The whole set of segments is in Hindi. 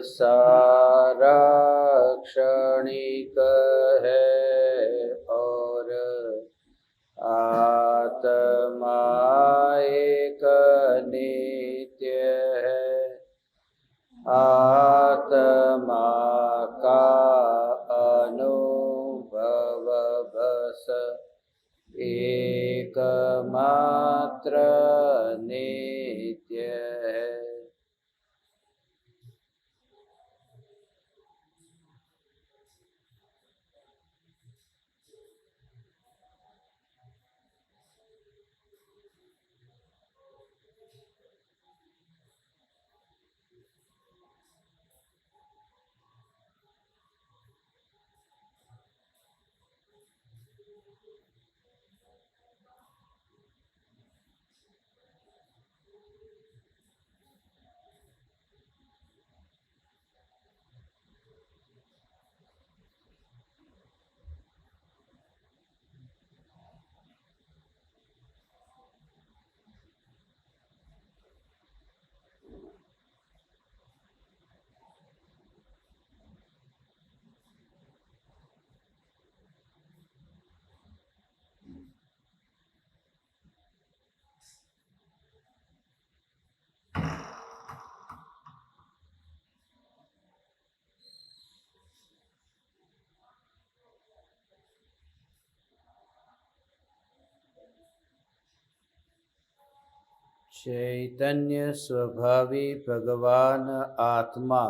सारा क्षणिक है और आत्मा एक नित्य है। आत्मा का अनुभव बस एकमात्र नित्य है। चैतन्य स्वभावी भगवान आत्मा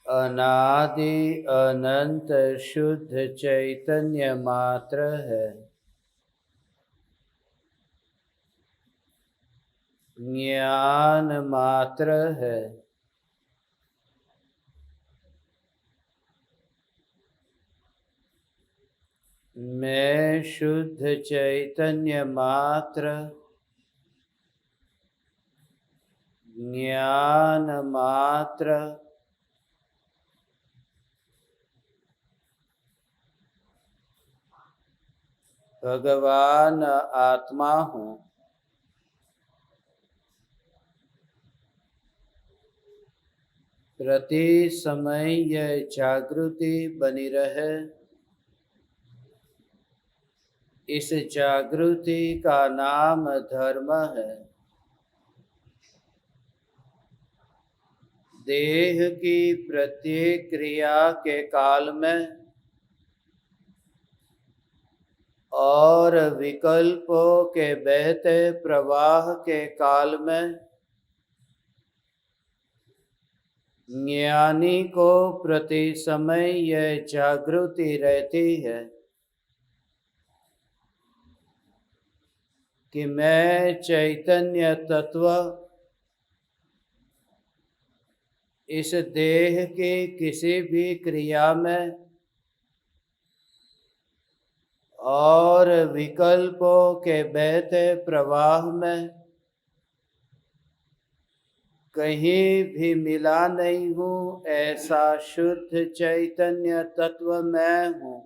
अनादि अनंत शुद्ध चैतन्य मात्र है। ज्ञान मात्र है। मैं शुद्ध चैतन्य मात्र, ज्ञान मात्र, भगवान आत्मा हूँ। प्रति समय यह जागृति बनी रहे। इस जागृति का नाम धर्म है। देह की प्रत्येक क्रिया के काल में और विकल्पों के बहते प्रवाह के काल में ज्ञानी को प्रति समय यह जागृति रहती है कि मैं चैतन्य तत्व इस देह के किसी भी क्रिया में और विकल्पों के बहते प्रवाह में कहीं भी मिला नहीं हूँ। ऐसा शुद्ध चैतन्य तत्व मैं हूँ।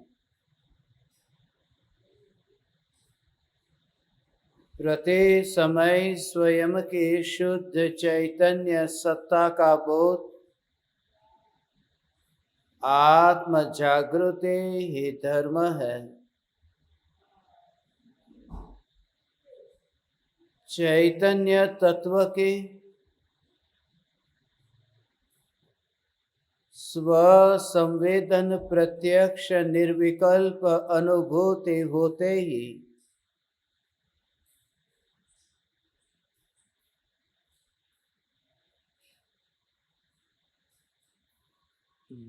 प्रति समय स्वयं की शुद्ध चैतन्य सत्ता का बोध आत्म जागृति ही धर्म है। चैतन्य तत्व की स्व संवेदन प्रत्यक्ष निर्विकल्प अनुभूति होते ही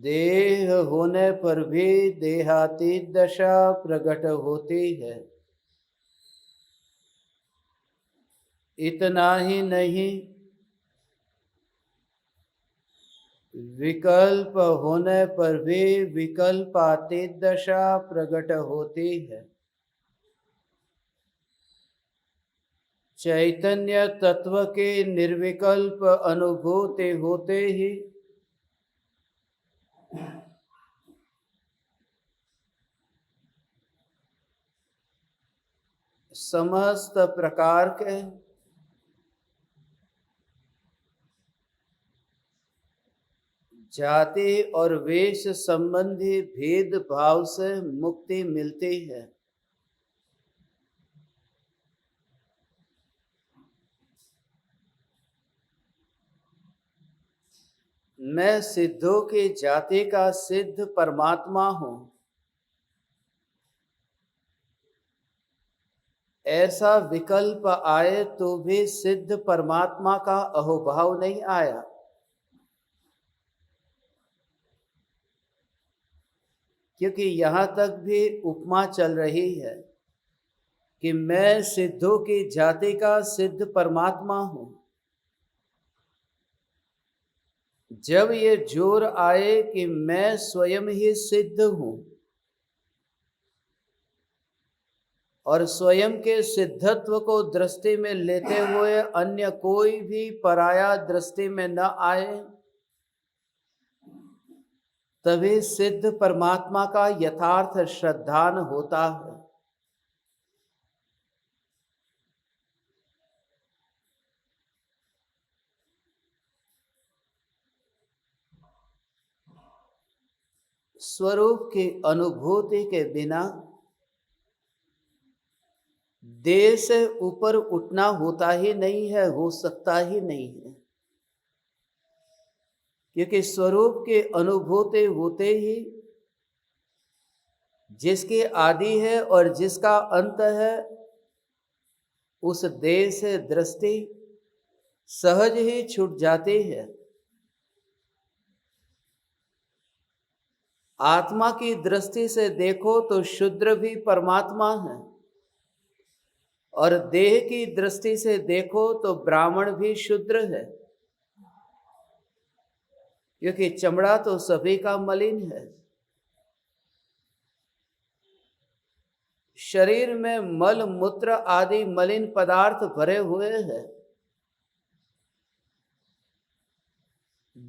देह होने पर भी देहातीत दशा प्रकट होती है। इतना ही नहीं, विकल्प होने पर भी विकल्पातीत दशा प्रकट होती है। चैतन्य तत्व की निर्विकल्प अनुभूति होते ही समस्त प्रकार के जाति और वेश संबंधी भेदभाव से मुक्ति मिलती है। मैं सिद्धों की जाति का सिद्ध परमात्मा हूं, ऐसा विकल्प आए तो भी सिद्ध परमात्मा का अहोभाव नहीं आया। क्योंकि यहां तक भी उपमा चल रही है कि मैं सिद्धों की जाति का सिद्ध परमात्मा हूं। जब ये जोर आए कि मैं स्वयं ही सिद्ध हूं और स्वयं के सिद्धत्व को दृष्टि में लेते हुए अन्य कोई भी पराया दृष्टि में न आए, तभी सिद्ध परमात्मा का यथार्थ श्रद्धान होता है। स्वरूप की अनुभूति के बिना देह से ऊपर उठना होता ही नहीं है, हो सकता ही नहीं है। क्योंकि स्वरूप की अनुभूति होते ही जिसकी आदि है और जिसका अंत है, उस देह से दृष्टि सहज ही छूट जाती है। आत्मा की दृष्टि से देखो तो शूद्र भी परमात्मा है, और देह की दृष्टि से देखो तो ब्राह्मण भी शूद्र है। क्योंकि चमड़ा तो सभी का मलिन है। शरीर में मल मूत्र आदि मलिन पदार्थ भरे हुए हैं।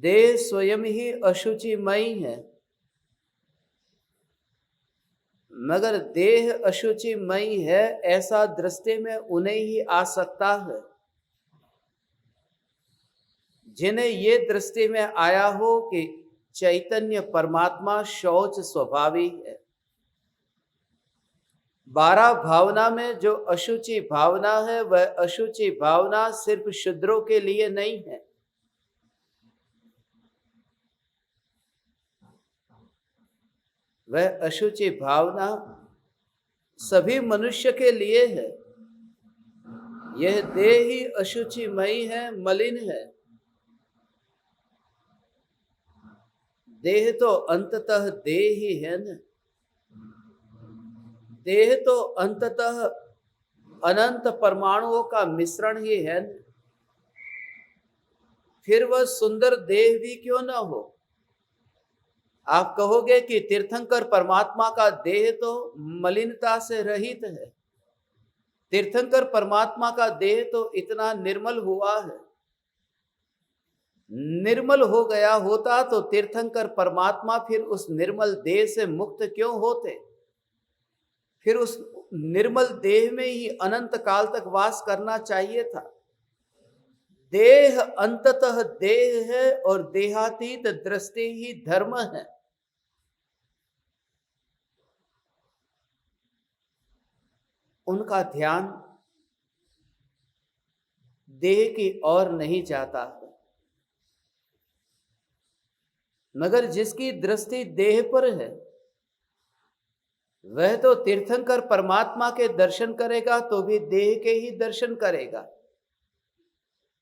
देह स्वयं ही अशुचिमयी है, मगर देह अशुचिमयी है ऐसा दृष्टि में उन्हें ही आ सकता है जिन्हें ये दृष्टि में आया हो कि चैतन्य परमात्मा शौच स्वभावी है। 12 भावना में जो अशुचि भावना है, वह अशुचि भावना सिर्फ शूद्रों के लिए नहीं है। वह अशुचि भावना सभी मनुष्य के लिए है। यह देह ही अशुचिमयी है, मलिन है। देह तो अंततः देह ही है न। देह तो अंततः अनंत परमाणुओं का मिश्रण ही है न। फिर वह सुंदर देह भी क्यों न हो। आप कहोगे कि तीर्थंकर परमात्मा का देह तो मलिनता से रहित है। तीर्थंकर परमात्मा का देह तो इतना निर्मल हुआ है। निर्मल हो गया होता तो तीर्थंकर परमात्मा फिर उस निर्मल देह से मुक्त क्यों होते। फिर उस निर्मल देह में ही अनंत काल तक वास करना चाहिए था। देह अंततः देह है और देहातीत दृष्टि ही धर्म है। उनका ध्यान देह की ओर नहीं जाता है, मगर जिसकी दृष्टि देह पर है वह तो तीर्थंकर परमात्मा के दर्शन करेगा तो भी देह के ही दर्शन करेगा।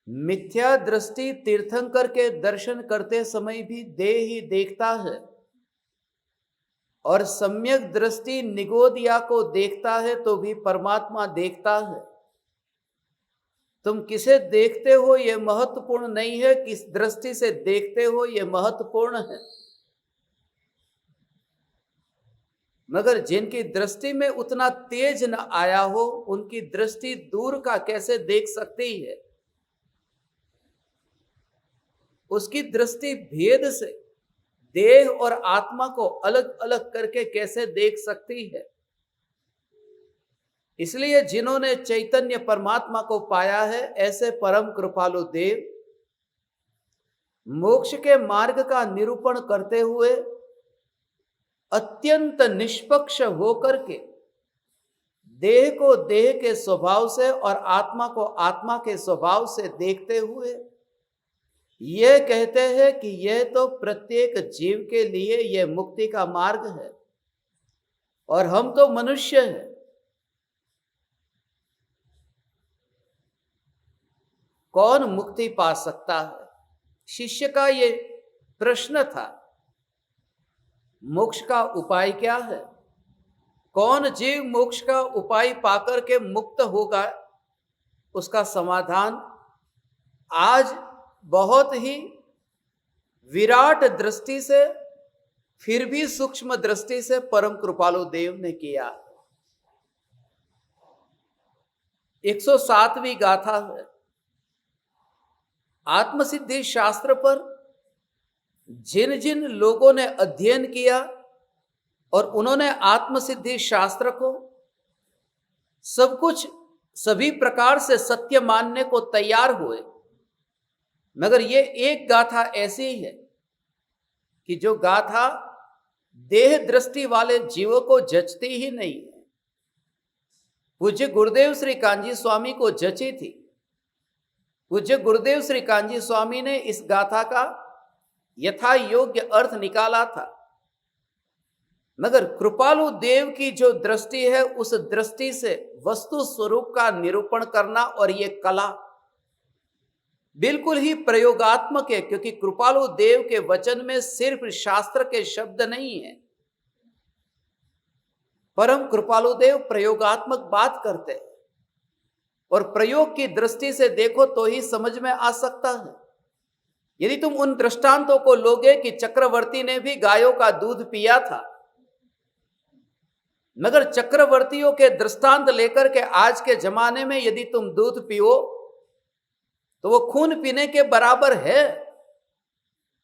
मिथ्या दृष्टि तीर्थंकर के दर्शन करते समय भी देह ही देखता है, और सम्यक दृष्टि निगोदिया को देखता है तो भी परमात्मा देखता है। तुम किसे देखते हो यह महत्वपूर्ण नहीं है, किस दृष्टि से देखते हो यह महत्वपूर्ण है। मगर जिनकी दृष्टि में उतना तेज न आया हो, उनकी दृष्टि दूर का कैसे देख सकती है। उसकी दृष्टि भेद से देह और आत्मा को अलग अलग करके कैसे देख सकती है। इसलिए जिन्होंने चैतन्य परमात्मा को पाया है, ऐसे परम कृपालु देव मोक्ष के मार्ग का निरूपण करते हुए अत्यंत निष्पक्ष होकर के देह को देह के स्वभाव से और आत्मा को आत्मा के स्वभाव से देखते हुए यह कहते हैं कि यह तो प्रत्येक जीव के लिए यह मुक्ति का मार्ग है और हम तो मनुष्य हैं। कौन मुक्ति पा सकता है? शिष्य का यह प्रश्न था। मोक्ष का उपाय क्या है? कौन जीव मोक्ष का उपाय पाकर के मुक्त होगा? उसका समाधान आज बहुत ही विराट दृष्टि से, फिर भी सूक्ष्म दृष्टि से परम कृपालु देव ने किया। 107वीं गाथा है। आत्मसिद्धि शास्त्र पर जिन जिन लोगों ने अध्ययन किया और उन्होंने आत्मसिद्धि शास्त्र को सब कुछ सभी प्रकार से सत्य मानने को तैयार हुए, मगर ये एक गाथा ऐसी है कि जो गाथा देह दृष्टि वाले जीवों को जचती ही नहीं है। पूज्य गुरुदेव श्री कांजी स्वामी को जची थी। पूज्य गुरुदेव श्री कांजी स्वामी ने इस गाथा का यथा योग्य अर्थ निकाला था, मगर कृपालु देव की जो दृष्टि है उस दृष्टि से वस्तु स्वरूप का निरूपण करना और ये कला बिल्कुल ही प्रयोगात्मक है, क्योंकि कृपालु देव के वचन में सिर्फ शास्त्र के शब्द नहीं है। परम कृपालु देव प्रयोगात्मक बात करते हैं और प्रयोग की दृष्टि से देखो तो ही समझ में आ सकता है। यदि तुम उन दृष्टांतों को लोगे कि चक्रवर्ती ने भी गायों का दूध पिया था, मगर चक्रवर्तियों के दृष्टांत लेकर के आज के जमाने में यदि तुम दूध पियो तो वो खून पीने के बराबर है,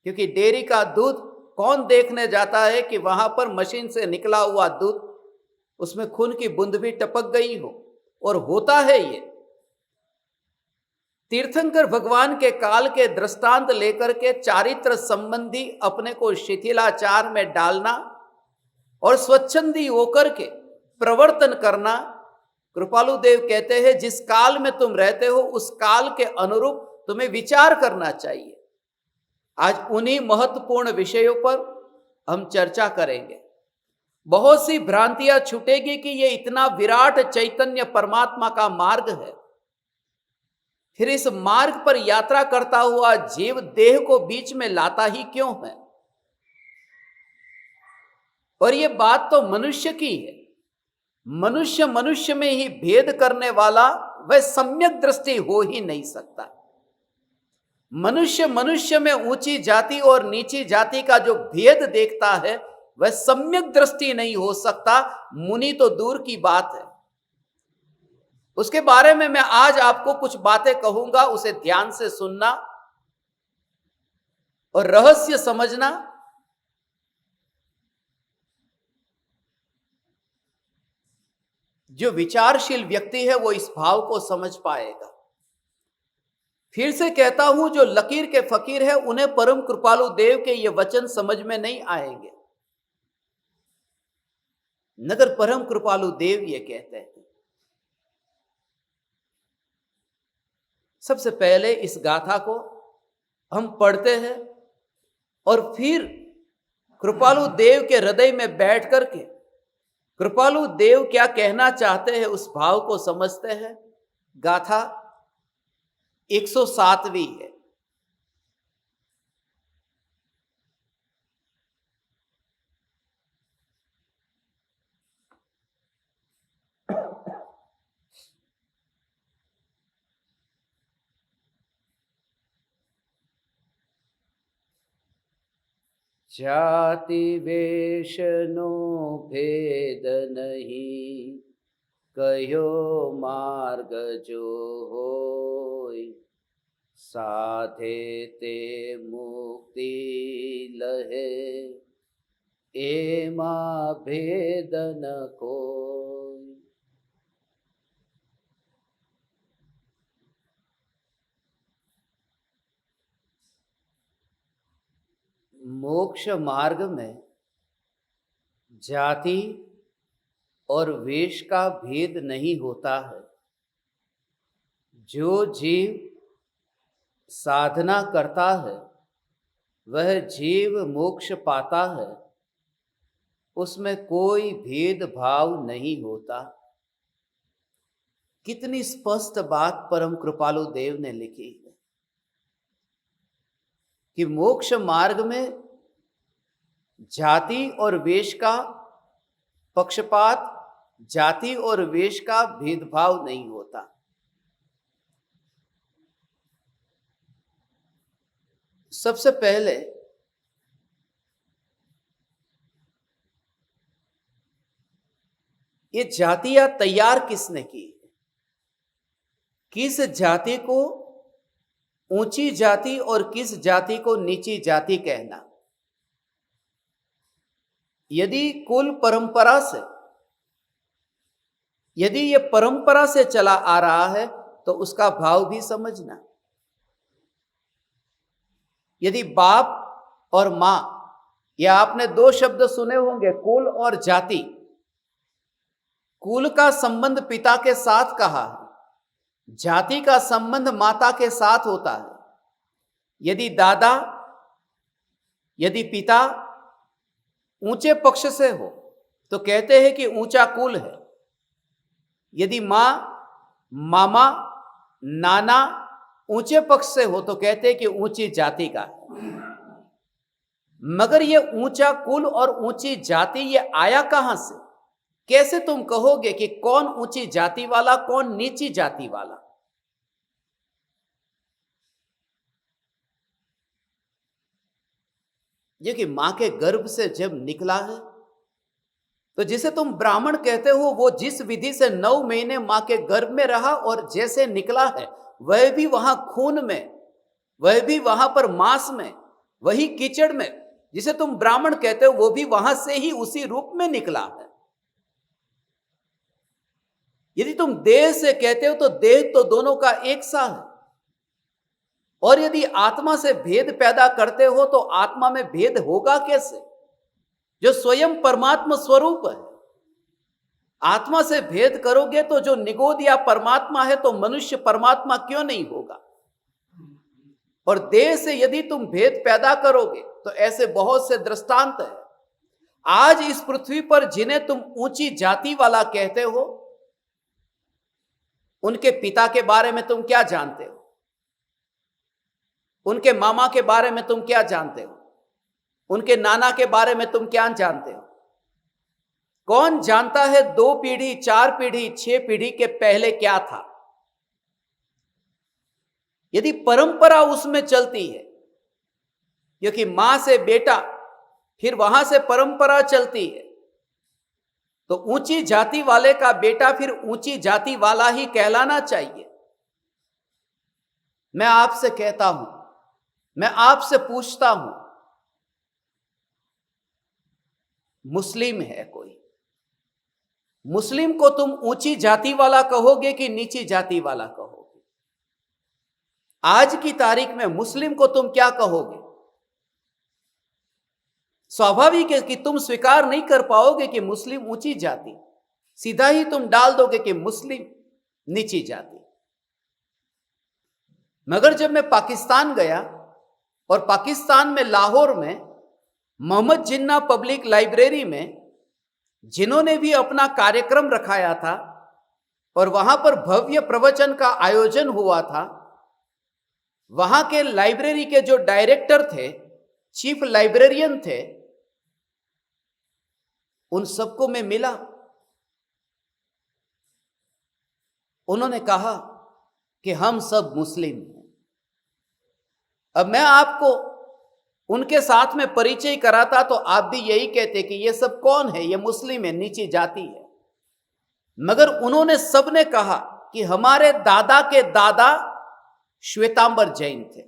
क्योंकि डेयरी का दूध कौन देखने जाता है कि वहां पर मशीन से निकला हुआ दूध उसमें खून की बूंद भी टपक गई हो। और होता है ये। तीर्थंकर भगवान के काल के दृष्टांत लेकर के चारित्र संबंधी अपने को शिथिलाचार में डालना और स्वच्छंदी होकर के प्रवर्तन करना, कृपालु देव कहते हैं जिस काल में तुम रहते हो उस काल के अनुरूप तुम्हें विचार करना चाहिए। आज उन्हीं महत्वपूर्ण विषयों पर हम चर्चा करेंगे। बहुत सी भ्रांतियां छूटेगी कि यह इतना विराट चैतन्य परमात्मा का मार्ग है, फिर इस मार्ग पर यात्रा करता हुआ जीव देह को बीच में लाता ही क्यों है? और यह बात तो मनुष्य की है। मनुष्य मनुष्य में ही भेद करने वाला वह सम्यक दृष्टि हो ही नहीं सकता। मनुष्य मनुष्य में ऊंची जाति और नीची जाति का जो भेद देखता है वह सम्यक दृष्टि नहीं हो सकता। मुनि तो दूर की बात है। उसके बारे में मैं आज आपको कुछ बातें कहूंगा, उसे ध्यान से सुनना और रहस्य समझना। जो विचारशील व्यक्ति है वो इस भाव को समझ पाएगा। फिर से कहता हूं, जो लकीर के फकीर है उन्हें परम कृपालु देव के ये वचन समझ में नहीं आएंगे, मगर परम कृपालु देव ये कहते हैं। सबसे पहले इस गाथा को हम पढ़ते हैं और फिर कृपालु देव के हृदय में बैठ करके कृपालु देव क्या कहना चाहते हैं उस भाव को समझते हैं। गाथा 107वीं है। जाति वेशनो भेद नहीं, कहो मार्ग जो होय, साधे ते मुक्ति लहे, एमा भेद न कोय। मोक्ष मार्ग में जाति और वेश का भेद नहीं होता है। जो जीव साधना करता है वह जीव मोक्ष पाता है, उसमें कोई भेदभाव नहीं होता। कितनी स्पष्ट बात परम कृपालु देव ने लिखी है कि मोक्ष मार्ग में जाति और वेश का पक्षपात, जाति और वेश का भेदभाव नहीं होता। सबसे पहले ये जातियां तैयार किसने की? किस जाति को ऊंची जाति और किस जाति को नीची जाति कहना? यदि कुल परंपरा से, यदि ये परंपरा से चला आ रहा है तो उसका भाव भी समझना। यदि बाप और मां, या आपने दो शब्द सुने होंगे, कुल और जाति। कुल का संबंध पिता के साथ कहा है, जाति का संबंध माता के साथ होता है। यदि दादा, यदि पिता ऊंचे पक्ष से हो तो कहते हैं कि ऊंचा कुल है। यदि मां, मामा, नाना ऊंचे पक्ष से हो तो कहते हैं कि ऊंची जाति का है। मगर ये ऊंचा कुल और ऊंची जाति ये आया कहां से? कैसे तुम कहोगे कि कौन ऊंची जाति वाला, कौन नीची जाति वाला? ये कि मां के गर्भ से जब निकला है तो जिसे तुम ब्राह्मण कहते हो वो जिस विधि से 9 महीने मां के गर्भ में रहा और जैसे निकला है वह भी वहां खून में, वह भी वहां पर मांस में, वही कीचड़ में जिसे तुम ब्राह्मण कहते हो वो भी वहां से ही उसी रूप में निकला है। यदि तुम देह से कहते हो तो देह तो दोनों का एक सा है, और यदि आत्मा से भेद पैदा करते हो तो आत्मा में भेद होगा कैसे, जो स्वयं परमात्मा स्वरूप है? आत्मा से भेद करोगे तो जो निगोद या परमात्मा है तो मनुष्य परमात्मा क्यों नहीं होगा? और देह से यदि तुम भेद पैदा करोगे तो ऐसे बहुत से दृष्टांत है। आज इस पृथ्वी पर जिन्हें तुम ऊंची जाति वाला कहते हो उनके पिता के बारे में तुम क्या जानते हो? उनके मामा के बारे में तुम क्या जानते हो? उनके नाना के बारे में तुम क्या जानते हो? कौन जानता है 2 पीढ़ी, 4 पीढ़ी, 6 पीढ़ी के पहले क्या था? यदि परंपरा उसमें चलती है, क्योंकि मां से बेटा, फिर वहां से परंपरा चलती है, तो ऊंची जाति वाले का बेटा फिर ऊंची जाति वाला ही कहलाना चाहिए। मैं आपसे कहता हूं, मैं आपसे पूछता हूं, मुस्लिम है कोई, मुस्लिम को तुम ऊंची जाति वाला कहोगे कि नीची जाति वाला कहोगे? आज की तारीख में मुस्लिम को तुम क्या कहोगे? स्वाभाविक है कि तुम स्वीकार नहीं कर पाओगे कि मुस्लिम ऊंची जाति, सीधा ही तुम डाल दोगे कि मुस्लिम नीची जाति। मगर जब मैं पाकिस्तान गया और पाकिस्तान में लाहौर में मोहम्मद जिन्ना पब्लिक लाइब्रेरी में जिन्होंने भी अपना कार्यक्रम रखाया था और वहां पर भव्य प्रवचन का आयोजन हुआ था, वहां के लाइब्रेरी के जो डायरेक्टर थे, चीफ लाइब्रेरियन थे, उन सबको मैं मिला। उन्होंने कहा कि हम सब मुस्लिम हैं। अब मैं आपको उनके साथ में परिचय कराता तो आप भी यही कहते कि ये सब कौन है, ये मुस्लिम है, नीची जाति है। मगर उन्होंने सबने कहा कि हमारे दादा के दादा श्वेतांबर जैन थे।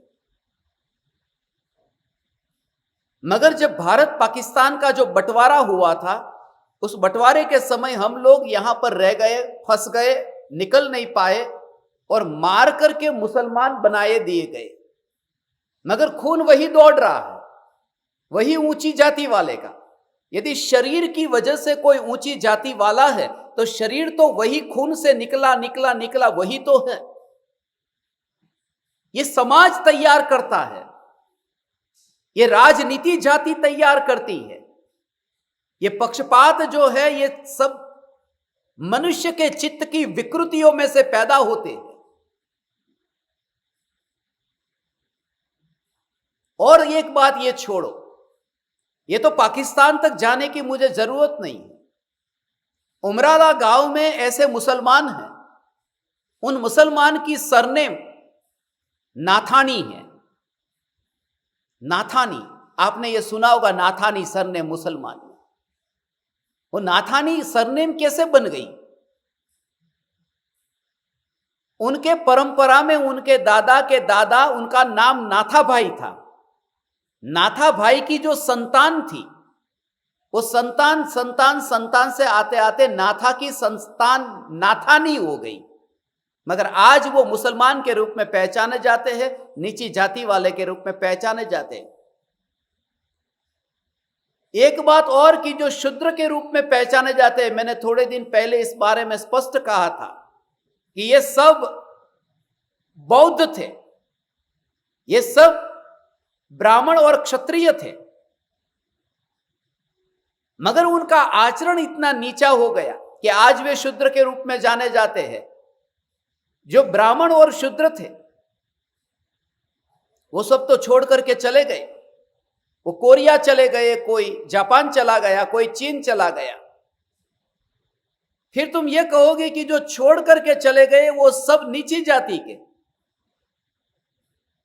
मगर जब भारत पाकिस्तान का जो बंटवारा हुआ था, उस बंटवारे के समय हम लोग यहां पर रह गए, फंस गए, निकल नहीं पाए और मार करके मुसलमान बनाए दिए गए। मगर खून वही दौड़ रहा है। वही ऊंची जाति वाले का। यदि शरीर की वजह से कोई ऊंची जाति वाला है तो शरीर तो वही खून से निकला निकला निकला वही तो है। ये समाज तैयार करता है, ये राजनीति जाति तैयार करती है, ये पक्षपात जो है ये सब मनुष्य के चित्त की विकृतियों में से पैदा होते हैं। और एक बात ये छोड़ो, ये तो पाकिस्तान तक जाने की मुझे जरूरत नहीं है। उमराला गांव में ऐसे मुसलमान हैं, उन मुसलमान की सरनेम नाथानी है। नाथानी, आपने ये सुना होगा, नाथानी सरनेम मुसलमान। वो नाथानी सरनेम कैसे बन गई? उनके परंपरा में उनके दादा के दादा, उनका नाम नाथा भाई था। नाथा भाई की जो संतान थी वो संतान संतान संतान से आते आते नाथा की संतान नाथानी हो गई। मगर आज वो मुसलमान के रूप में पहचाने जाते हैं, नीची जाति वाले के रूप में पहचाने जाते हैं। एक बात और कि जो शूद्र के रूप में पहचाने जाते हैं, मैंने थोड़े दिन पहले इस बारे में स्पष्ट कहा था कि ये सब बौद्ध थे, ये सब ब्राह्मण और क्षत्रिय थे, मगर उनका आचरण इतना नीचा हो गया कि आज वे शूद्र के रूप में जाने जाते हैं। जो ब्राह्मण और शूद्र थे वो सब तो छोड़ करके चले गए, वो कोरिया चले गए, कोई जापान चला गया, कोई चीन चला गया। फिर तुम ये कहोगे कि जो छोड़ करके चले गए वो सब नीची जाति के,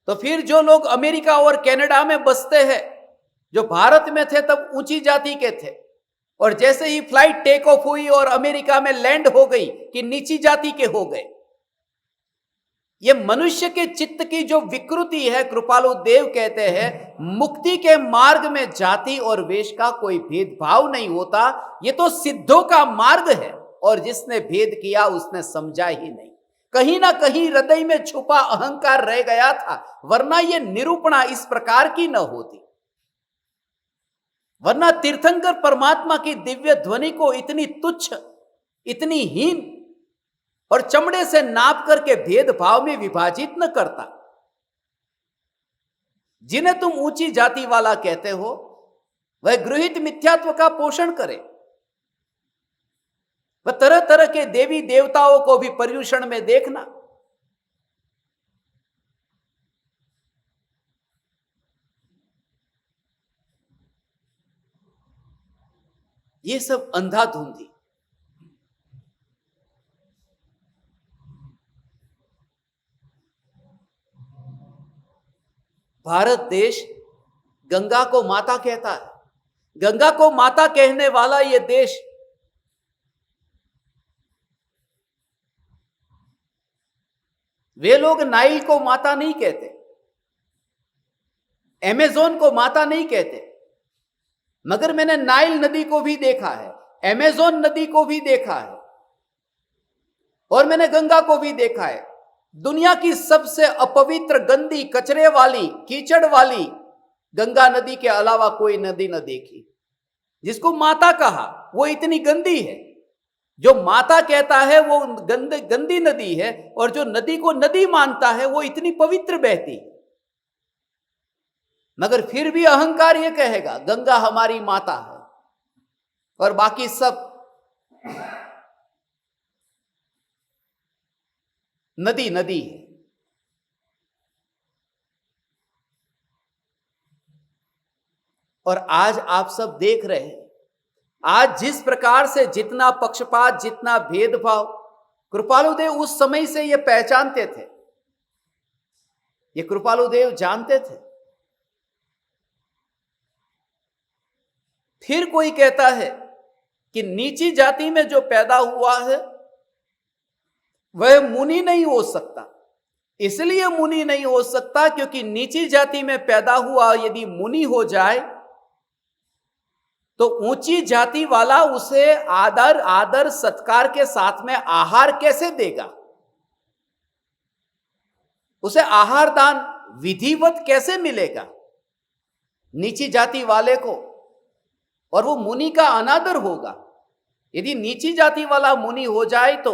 तो फिर जो लोग अमेरिका और कनाडा में बसते हैं, जो भारत में थे तब ऊंची जाति के थे, और जैसे ही फ्लाइट टेक ऑफ हुई और अमेरिका में लैंड हो गई कि नीची जाति के हो गए। ये मनुष्य के चित्त की जो विकृति है, कृपालु देव कहते हैं मुक्ति के मार्ग में जाति और वेश का कोई भेदभाव नहीं होता। ये तो सिद्धों का मार्ग है, और जिसने भेद किया उसने समझा ही नहीं। कहीं ना कहीं हृदय में छुपा अहंकार रह गया था, वरना ये निरूपणा इस प्रकार की न होती। वरना तीर्थंकर परमात्मा की दिव्य ध्वनि को इतनी तुच्छ, इतनी हीन और चमड़े से नाप करके भेदभाव में विभाजित न करता। जिन्हें तुम ऊंची जाति वाला कहते हो वह गृहीत मिथ्यात्व का पोषण करे, वह तरह तरह के देवी देवताओं को भी पर्यूषण में देखना। ये सब अंधाधुंधी। भारत देश गंगा को माता कहता है। गंगा को माता कहने वाला ये देश वे लोग नाइल को माता नहीं कहते, अमेज़न को माता नहीं कहते, मगर मैंने नाइल नदी को भी देखा है, अमेज़न नदी को भी देखा है, और मैंने गंगा को भी देखा है। दुनिया की सबसे अपवित्र, गंदी, कचरे वाली, कीचड़ वाली गंगा नदी के अलावा कोई नदी न देखी। जिसको माता कहा वो इतनी गंदी है, जो माता कहता है वो गंदी नदी है, और जो नदी को नदी मानता है वो इतनी पवित्र बहती है। मगर फिर भी अहंकार ये कहेगा गंगा हमारी माता है, और बाकी सब नदी नदी है। और आज आप सब देख रहे हैं, आज जिस प्रकार से जितना पक्षपात, जितना भेदभाव, कृपालुदेव उस समय से ये पहचानते थे, ये कृपालुदेव जानते थे। फिर कोई कहता है कि नीची जाति में जो पैदा हुआ है वह मुनि नहीं हो सकता। इसलिए मुनि नहीं हो सकता क्योंकि नीची जाति में पैदा हुआ यदि मुनि हो जाए तो ऊंची जाति वाला उसे आदर सत्कार के साथ में आहार कैसे देगा, उसे आहार दान विधिवत कैसे मिलेगा। नीची जाति वाले को, और वो मुनि का अनादर होगा। यदि नीची जाति वाला मुनि हो जाए तो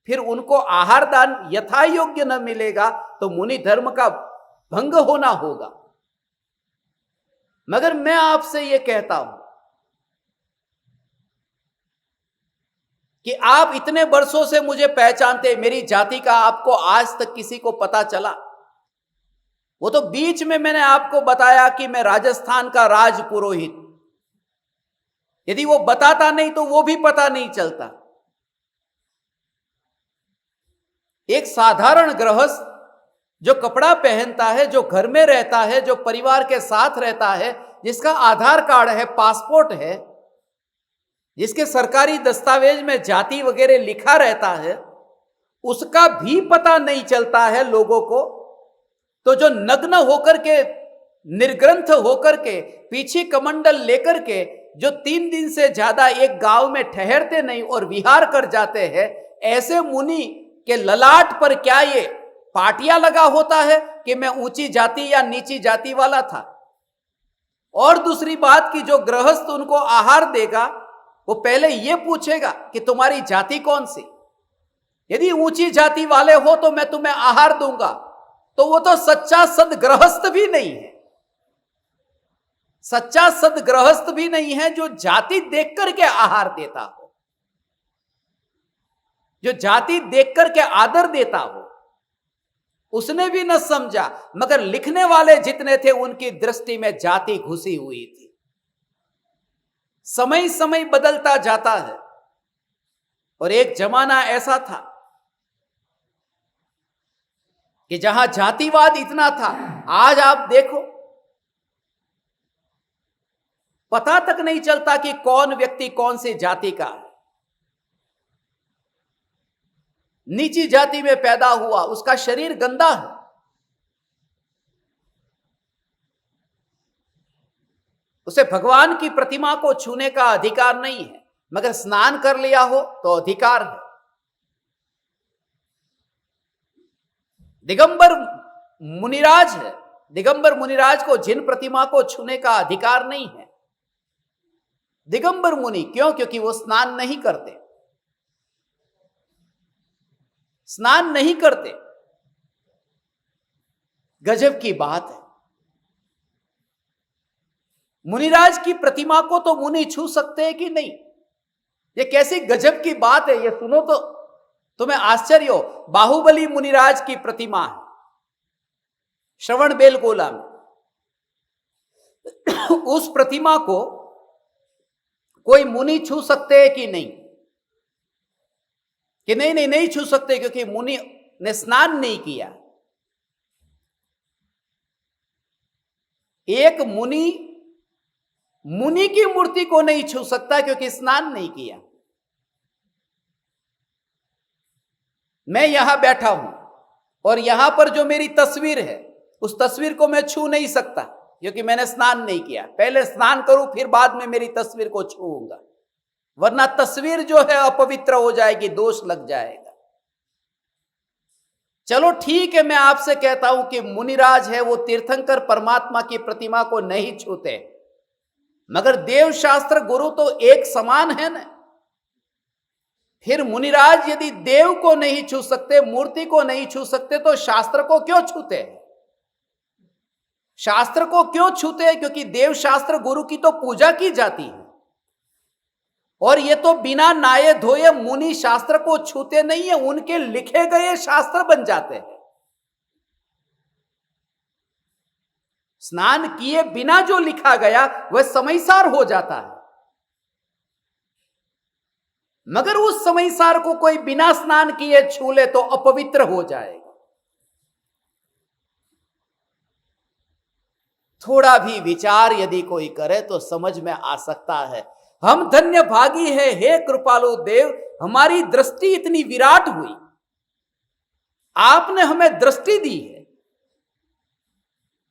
फिर उनको आहार दान यथा योग्य न मिलेगा, तो मुनि धर्म का भंग होना होगा। मगर मैं आपसे यह कहता हूं कि आप इतने वर्षों से मुझे पहचानते, मेरी जाति का आपको आज तक किसी को पता चला? वो तो बीच में मैंने आपको बताया कि मैं राजस्थान का राज पुरोहित, यदि वो बताता नहीं तो वो भी पता नहीं चलता। एक साधारण गृहस्थ जो कपड़ा पहनता है, जो घर में रहता है, जो परिवार के साथ रहता है, जिसका आधार कार्ड है, पासपोर्ट है, जिसके सरकारी दस्तावेज में जाति वगैरह लिखा रहता है, उसका भी पता नहीं चलता है लोगों को। तो जो नग्न होकर के, निर्ग्रंथ होकर के, पीछे कमंडल लेकर के, जो 3 दिन से ज्यादा एक गांव में ठहरते नहीं और विहार कर जाते हैं, ऐसे मुनि के ललाट पर क्या ये पाटिया लगा होता है कि मैं ऊंची जाति या नीची जाति वाला था? और दूसरी बात कि जो गृहस्थ उनको आहार देगा, वो पहले ये पूछेगा कि तुम्हारी जाति कौन सी? यदि ऊंची जाति वाले हो तो मैं तुम्हें आहार दूंगा, तो वो तो सच्चा सदगृहस्थ भी नहीं है। सच्चा सदगृहस्थ भी नहीं है जो जाति देख करके आहार देता हो, जो जाति देख करके आदर देता हो। उसने भी न समझा, मगर लिखने वाले जितने थे उनकी दृष्टि में जाति घुसी हुई थी। समय समय बदलता जाता है, और एक जमाना ऐसा था कि जहां जातिवाद इतना था, आज आप देखो पता तक नहीं चलता कि कौन व्यक्ति कौन सी जाति का है। नीची जाति में पैदा हुआ, उसका शरीर गंदा है, उसे भगवान की प्रतिमा को छूने का अधिकार नहीं है, मगर स्नान कर लिया हो तो अधिकार है। दिगंबर मुनिराज है, दिगंबर मुनिराज को जिन प्रतिमा को छूने का अधिकार नहीं है। दिगंबर मुनि क्यों? क्योंकि वो स्नान नहीं करते, स्नान नहीं करते। गजब की बात है। मुनिराज की प्रतिमा को तो मुनि छू सकते हैं कि नहीं? ये कैसी गजब की बात है, ये सुनो तो तुम्हें आश्चर्य हो। बाहुबली मुनिराज की प्रतिमा है श्रवण बेलगोला में। उस प्रतिमा को कोई मुनि छू सकते हैं कि नहीं? कि नहीं, नहीं छू सकते, क्योंकि मुनि ने स्नान नहीं किया। एक मुनि की मूर्ति को नहीं छू सकता क्योंकि स्नान नहीं किया। मैं यहां बैठा हूं और यहां पर जो मेरी तस्वीर है, उस तस्वीर को मैं छू नहीं सकता क्योंकि मैंने स्नान नहीं किया। पहले स्नान करूं, फिर बाद में मेरी तस्वीर को छूऊंगा, वरना तस्वीर जो है अपवित्र हो जाएगी, दोष लग जाएगा। चलो ठीक है, मैं आपसे कहता हूं कि मुनिराज है वो तीर्थंकर परमात्मा की प्रतिमा को नहीं छूते, मगर देव शास्त्र गुरु तो एक समान है ना। फिर मुनिराज यदि देव को नहीं छू सकते, मूर्ति को नहीं छू सकते, तो शास्त्र को क्यों छूते हैं? शास्त्र को क्यों छूते हैं? क्योंकि देव शास्त्र गुरु की तो पूजा की जाती है, और ये तो बिना नाये धोए मुनि शास्त्र को छूते नहीं है, उनके लिखे गए शास्त्र बन जाते हैं। स्नान किए बिना जो लिखा गया वह समयसार हो जाता है, मगर उस समयसार को कोई बिना स्नान किए छू ले तो अपवित्र हो जाएगा। थोड़ा भी विचार यदि कोई करे तो समझ में आ सकता है। हम धन्य भागी है, हे कृपालु देव, हमारी दृष्टि इतनी विराट हुई, आपने हमें दृष्टि दी है।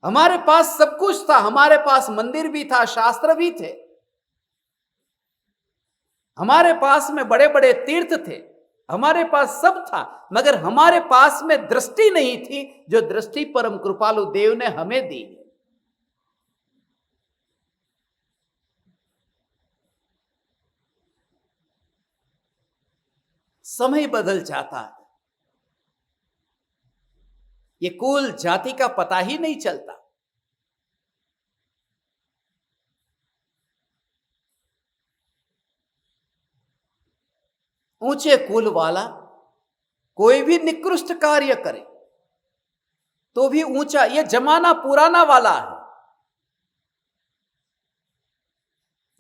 हमारे पास सब कुछ था, हमारे पास मंदिर भी था, शास्त्र भी थे, हमारे पास में बड़े बड़े तीर्थ थे, हमारे पास सब था, मगर हमारे पास में दृष्टि नहीं थी, जो दृष्टि परम कृपालु देव ने हमें दी है। समय बदल जाता है। ये कुल जाति का पता ही नहीं चलता। ऊंचे कुल वाला कोई भी निकृष्ट कार्य करे तो भी ऊंचा, ये जमाना पुराना वाला है।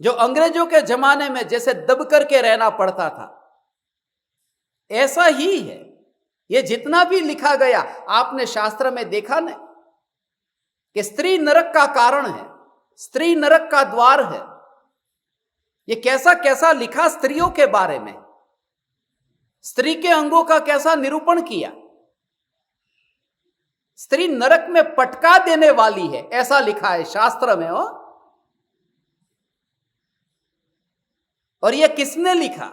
जो अंग्रेजों के जमाने में जैसे दब करके रहना पड़ता था, ऐसा ही है। ये जितना भी लिखा गया, आपने शास्त्र में देखा ना कि स्त्री नरक का कारण है, स्त्री नरक का द्वार है। ये कैसा कैसा लिखा स्त्रियों के बारे में, स्त्री के अंगों का कैसा निरूपण किया। स्त्री नरक में पटका देने वाली है, ऐसा लिखा है शास्त्र में। हो और ये किसने लिखा?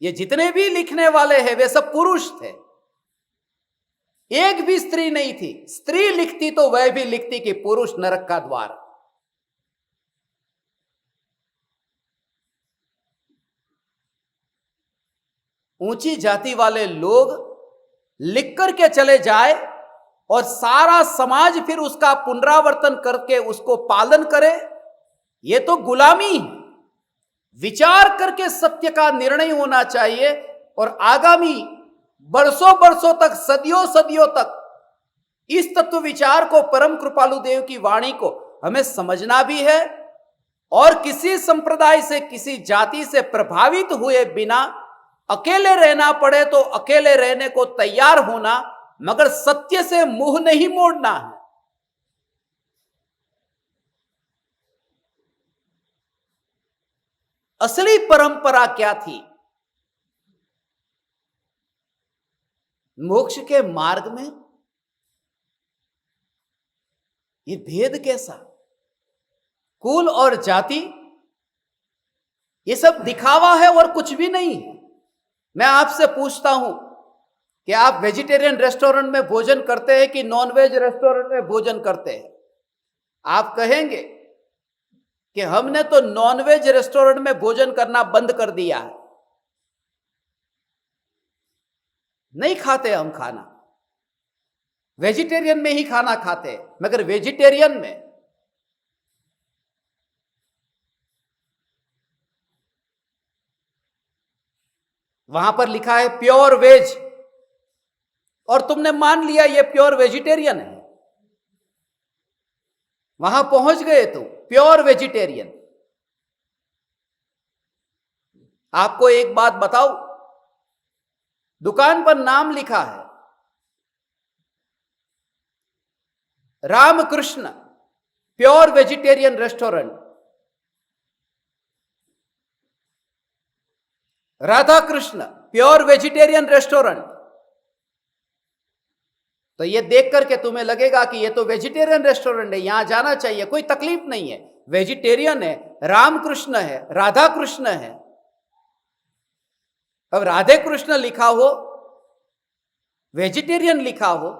ये जितने भी लिखने वाले हैं वे सब पुरुष थे, एक भी स्त्री नहीं थी। स्त्री लिखती तो वह भी लिखती कि पुरुष नरक का द्वार। ऊंची जाति वाले लोग लिख करके चले जाए और सारा समाज फिर उसका पुनरावर्तन करके उसको पालन करे, यह तो गुलामी है। विचार करके सत्य का निर्णय होना चाहिए और आगामी बरसों बरसों तक, सदियों सदियों तक इस तत्व विचार को, परम कृपालु देव की वाणी को हमें समझना भी है और किसी संप्रदाय से, किसी जाति से प्रभावित हुए बिना अकेले रहना पड़े तो अकेले रहने को तैयार होना, मगर सत्य से मुंह नहीं मोड़ना है। असली परंपरा क्या थी? मोक्ष के मार्ग में ये भेद कैसा? कुल और जाति ये सब दिखावा है और कुछ भी नहीं है। मैं आपसे पूछता हूं कि आप वेजिटेरियन रेस्टोरेंट में भोजन करते हैं कि नॉनवेज रेस्टोरेंट में भोजन करते हैं? आप कहेंगे कि हमने तो नॉनवेज रेस्टोरेंट में भोजन करना बंद कर दिया है, नहीं खाते हम खाना, वेजिटेरियन में ही खाना खाते हैं। मगर वेजिटेरियन में वहां पर लिखा है प्योर वेज, और तुमने मान लिया ये प्योर वेजिटेरियन है। वहां पहुंच गए तो प्योर वेजिटेरियन। आपको एक बात बताओ, दुकान पर नाम लिखा है Ramakrishna pure vegetarian restaurant, Radha Krishna pure vegetarian restaurant, तो ये देख करके तुम्हें लगेगा कि ये तो वेजिटेरियन रेस्टोरेंट है, यहां जाना चाहिए, कोई तकलीफ नहीं है। वेजिटेरियन है, रामकृष्ण है, राधा कृष्ण है। अब राधे कृष्ण लिखा हो, वेजिटेरियन लिखा हो,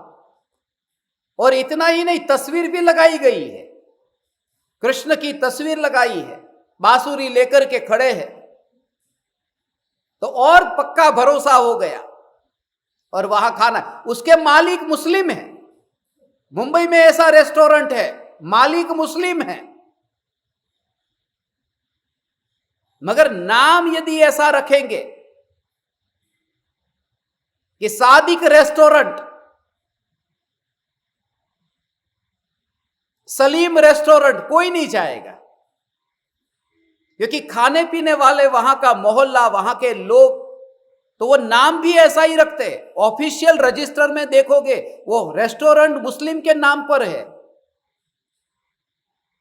और इतना ही नहीं, तस्वीर भी लगाई गई है, कृष्ण की तस्वीर लगाई है, बांसुरी लेकर के खड़े हैं, तो और पक्का भरोसा हो गया। और वहां खाना, उसके मालिक मुस्लिम है। मुंबई में ऐसा रेस्टोरेंट है, मालिक मुस्लिम है, मगर नाम यदि ऐसा रखेंगे कि सादिक रेस्टोरेंट, सलीम रेस्टोरेंट, कोई नहीं जाएगा, क्योंकि खाने पीने वाले वहां का मोहल्ला, वहां के लोग तो वो नाम भी ऐसा ही रखते हैं। ऑफिशियल रजिस्टर में देखोगे वो रेस्टोरेंट मुस्लिम के नाम पर है,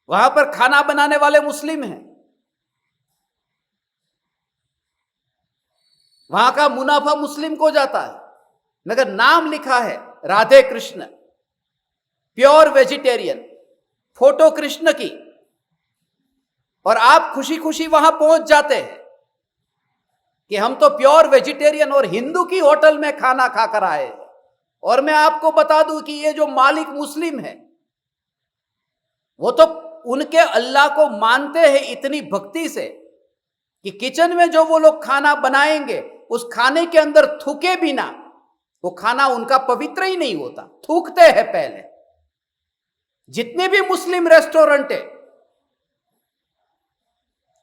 वहां पर खाना बनाने वाले मुस्लिम हैं, वहां का मुनाफा मुस्लिम को जाता है, मगर नाम लिखा है Radhe Krishna pure vegetarian, photo Krishna की, और आप खुशी खुशी वहां पहुंच जाते हैं कि हम तो प्योर वेजिटेरियन और हिंदू की होटल में खाना खाकर आए। और मैं आपको बता दूं कि ये जो मालिक मुस्लिम है, वो तो उनके अल्लाह को मानते हैं इतनी भक्ति से कि किचन में जो वो लोग खाना बनाएंगे उस खाने के अंदर थूके बिना वो खाना उनका पवित्र ही नहीं होता, थूकते हैं पहले। जितने भी मुस्लिम रेस्टोरेंट है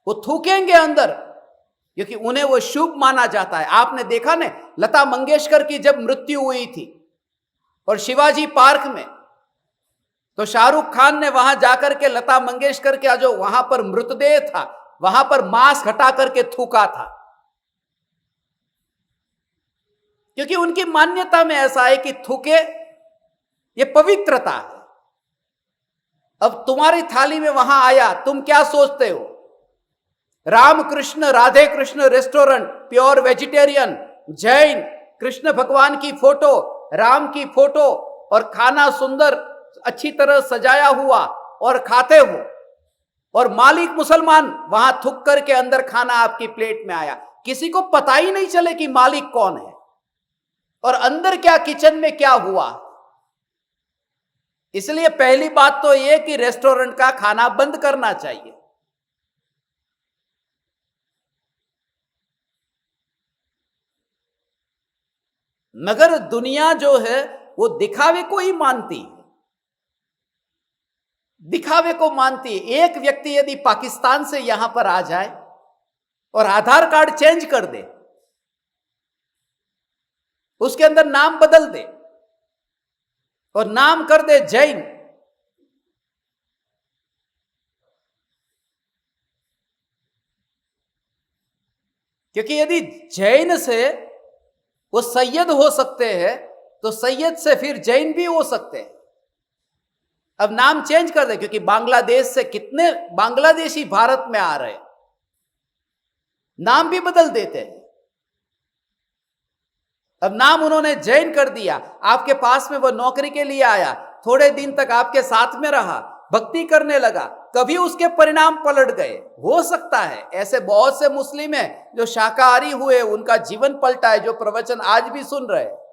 वो थूकेंगे अंदर, क्योंकि उन्हें वो शुभ माना जाता है। आपने देखा ना, लता मंगेशकर की जब मृत्यु हुई थी और शिवाजी पार्क में, तो शाहरुख खान ने वहां जाकर के लता मंगेशकर का जो वहां पर मृतदेह था वहां पर मांस हटा करके थूका था, क्योंकि उनकी मान्यता में ऐसा है कि थूके ये पवित्रता है। अब तुम्हारी थाली में वहां आया, तुम क्या सोचते हो? Ramakrishna Radhe Krishna restaurant, pure vegetarian, Jain, Krishna भगवान की फोटो, राम की फोटो और खाना सुंदर अच्छी तरह सजाया हुआ और खाते हो, और मालिक मुसलमान वहां थूक करके अंदर खाना आपकी प्लेट में आया, किसी को पता ही नहीं चले कि मालिक कौन है और अंदर क्या किचन में क्या हुआ। इसलिए पहली बात तो यह कि रेस्टोरेंट का खाना बंद करना चाहिए। मगर दुनिया जो है वो दिखावे को ही मानती है, दिखावे को मानती है। एक व्यक्ति यदि पाकिस्तान से यहां पर आ जाए और आधार कार्ड चेंज कर दे, उसके अंदर नाम बदल दे और नाम कर दे जैन, क्योंकि यदि जैन से वो सैयद हो सकते हैं तो सैयद से फिर जैन भी हो सकते हैं। अब नाम चेंज कर दे, क्योंकि बांग्लादेश से कितने बांग्लादेशी भारत में आ रहे हैं, नाम भी बदल देते हैं। अब नाम उन्होंने जैन कर दिया, आपके पास में वो नौकरी के लिए आया, थोड़े दिन तक आपके साथ में रहा, भक्ति करने लगा, कभी उसके परिणाम पलट गए। हो सकता है, ऐसे बहुत से मुस्लिम हैं जो शाकाहारी हुए, उनका जीवन पलटा है, जो प्रवचन आज भी सुन रहे हैं।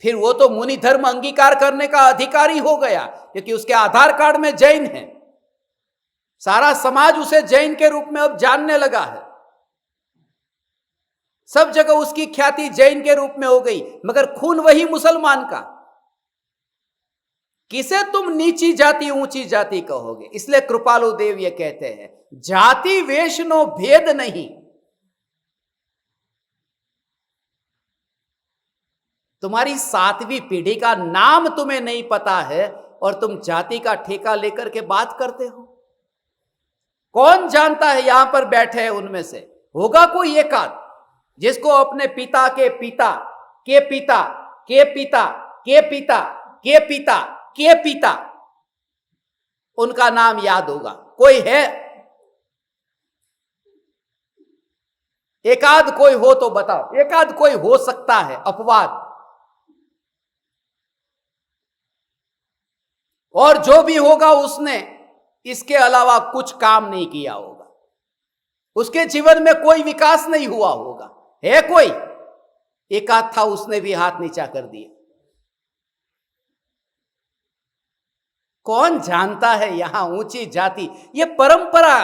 फिर वो तो मुनि धर्म अंगीकार करने का अधिकारी हो गया, क्योंकि उसके आधार कार्ड में जैन है। सारा समाज उसे जैन के रूप में अब जानने लगा है, सब जगह उसकी ख्याति जैन के रूप में हो गई, मगर खून वही मुसलमान का। किसे तुम नीची जाति ऊंची जाति कहोगे? इसलिए कृपालु देव ये कहते हैं, जाति वेशनो भेद नहीं। तुम्हारी 7वीं पीढ़ी का नाम तुम्हें नहीं पता है और तुम जाति का ठेका लेकर के बात करते हो। कौन जानता है यहां पर बैठे हैं उनमें से होगा कोई एकाध जिसको अपने पिता के पिता के पिता के पिता के पिता के पिता के पिता उनका नाम याद होगा? कोई है? एकाध कोई हो तो बताओ, एकाध कोई हो सकता है, अपवाद। और जो भी होगा उसने इसके अलावा कुछ काम नहीं किया होगा, उसके जीवन में कोई विकास नहीं हुआ होगा। है कोई? एकाध था, उसने भी हाथ नीचा कर दिया। कौन जानता है यहां ऊंची जाति? ये परंपरा,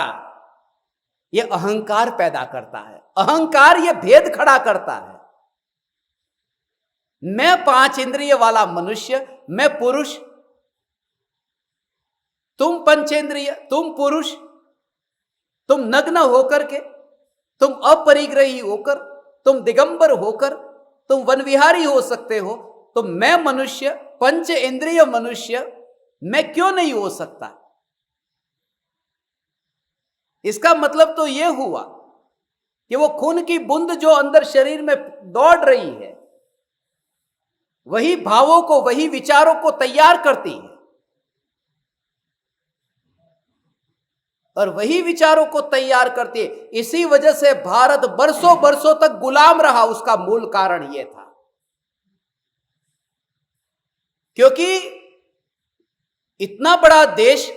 ये अहंकार पैदा करता है, अहंकार ये भेद खड़ा करता है। मैं 5 इंद्रिय वाला मनुष्य, मैं पुरुष, तुम पंचेंद्रिय, तुम पुरुष, तुम नग्न होकर के, तुम अपरिग्रही होकर, तुम दिगंबर होकर, तुम वनविहारी हो सकते हो, तो मैं मनुष्य, पंच इंद्रिय मनुष्य, मैं क्यों नहीं हो सकता? इसका मतलब तो यह हुआ कि वो खून की बूंद जो अंदर शरीर में दौड़ रही है, वही भावों को, वही विचारों को तैयार करती है, और वही विचारों को तैयार करती है। इसी वजह से भारत बरसों बरसों तक गुलाम रहा। उसका मूल कारण यह था, क्योंकि इतना बड़ा देश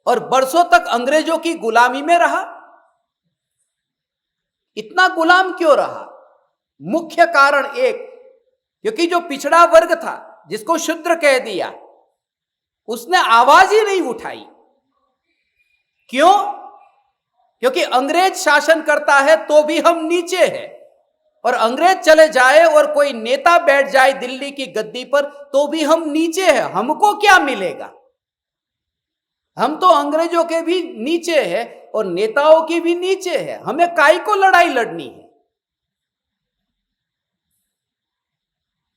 और बरसों तक अंग्रेजों की गुलामी में रहा। इतना गुलाम क्यों रहा? मुख्य कारण एक, क्योंकि जो पिछड़ा वर्ग था, जिसको शूद्र कह दिया, उसने आवाज ही नहीं उठाई। क्यों? क्योंकि अंग्रेज शासन करता है तो भी हम नीचे हैं, और अंग्रेज चले जाए और कोई नेता बैठ जाए दिल्ली की गद्दी पर तो भी हम नीचे हैं। हमको क्या मिलेगा? हम तो अंग्रेजों के भी नीचे हैं और नेताओं की भी नीचे है। हमें काई को लड़ाई लड़नी है?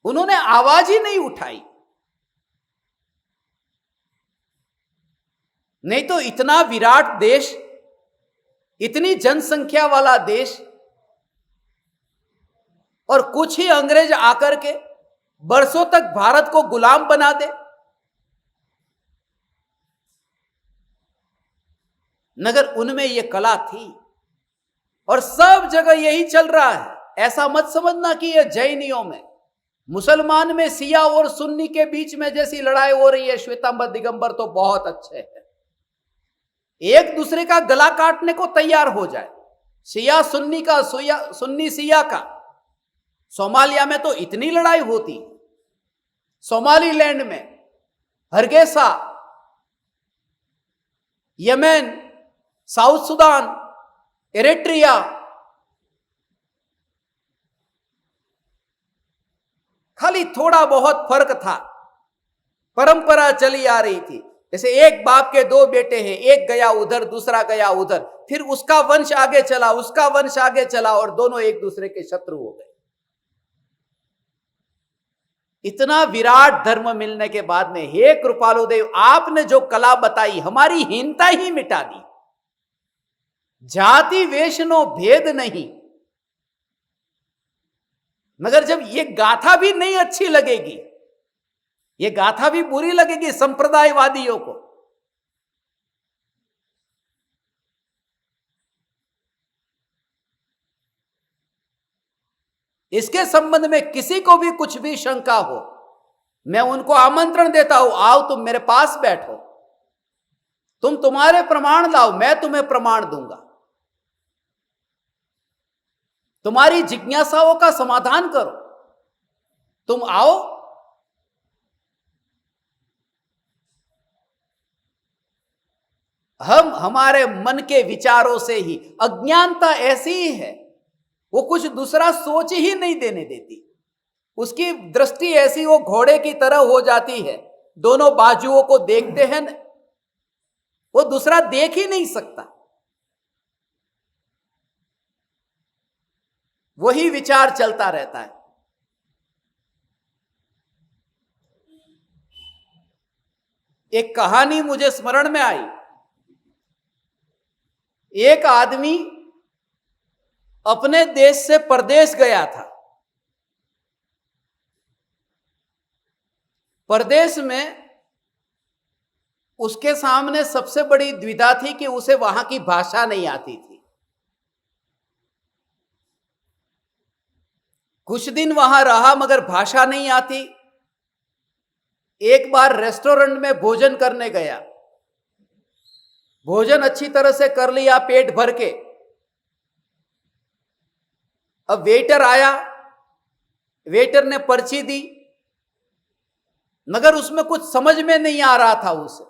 उन्होंने आवाज ही नहीं उठाई। नहीं तो इतना विराट देश, इतनी जनसंख्या वाला देश, और कुछ ही अंग्रेज आकर के बरसों तक भारत को गुलाम बना दे। मगर उनमें यह कला थी और सब जगह यही चल रहा है। ऐसा मत समझना कि यह जैनियों में, मुसलमान में सिया और सुन्नी के बीच में जैसी लड़ाई हो रही है, श्वेतांबर दिगंबर तो बहुत अच्छे हैं, एक दूसरे का गला काटने को तैयार हो जाए। सिया सुन्नी का, सुन्नी सिया का। सोमालिया में तो इतनी लड़ाई होती, सोमालीलैंड में, हरगेसा, यमन, साउथ सुदान, एरिट्रिया, खाली थोड़ा बहुत फर्क था, परंपरा चली आ रही थी। जैसे एक बाप के दो बेटे हैं, एक गया उधर दूसरा गया उधर, फिर उसका वंश आगे चला, उसका वंश आगे चला, और दोनों एक दूसरे के शत्रु हो गए। इतना विराट धर्म मिलने के बाद में, हे कृपालु देव, आपने जो कला बताई हमारी हीनता ही मिटा दी। जाति वेशनो भेद नहीं, मगर जब ये गाथा भी नहीं अच्छी लगेगी, ये गाथा भी बुरी लगेगी संप्रदायवादियों को, इसके संबंध में किसी को भी कुछ भी शंका हो, मैं उनको आमंत्रण देता हूं, आओ तुम मेरे पास बैठो, तुम तुम्हारे प्रमाण लाओ, मैं तुम्हें प्रमाण दूंगा, तुम्हारी जिज्ञासाओं का समाधान करो, तुम आओ। हम हमारे मन के विचारों से ही, अज्ञानता ऐसी ही है, वो कुछ दूसरा सोच ही नहीं देने देती। उसकी दृष्टि ऐसी, वो घोड़े की तरह हो जाती है, दोनों बाजुओं को देखते हैं, वो दूसरा देख ही नहीं सकता। वही विचार चलता रहता है। एक कहानी मुझे स्मरण में आई। एक आदमी अपने देश से परदेश गया था। परदेश में उसके सामने सबसे बड़ी द्विधा थी कि उसे वहां की भाषा नहीं आती थी। कुछ दिन वहां रहा मगर भाषा नहीं आती। एक बार रेस्टोरेंट में भोजन करने गया, भोजन अच्छी तरह से कर लिया पेट भर के। अब वेटर आया, वेटर ने पर्ची दी, मगर उसमें कुछ समझ में नहीं आ रहा था उसे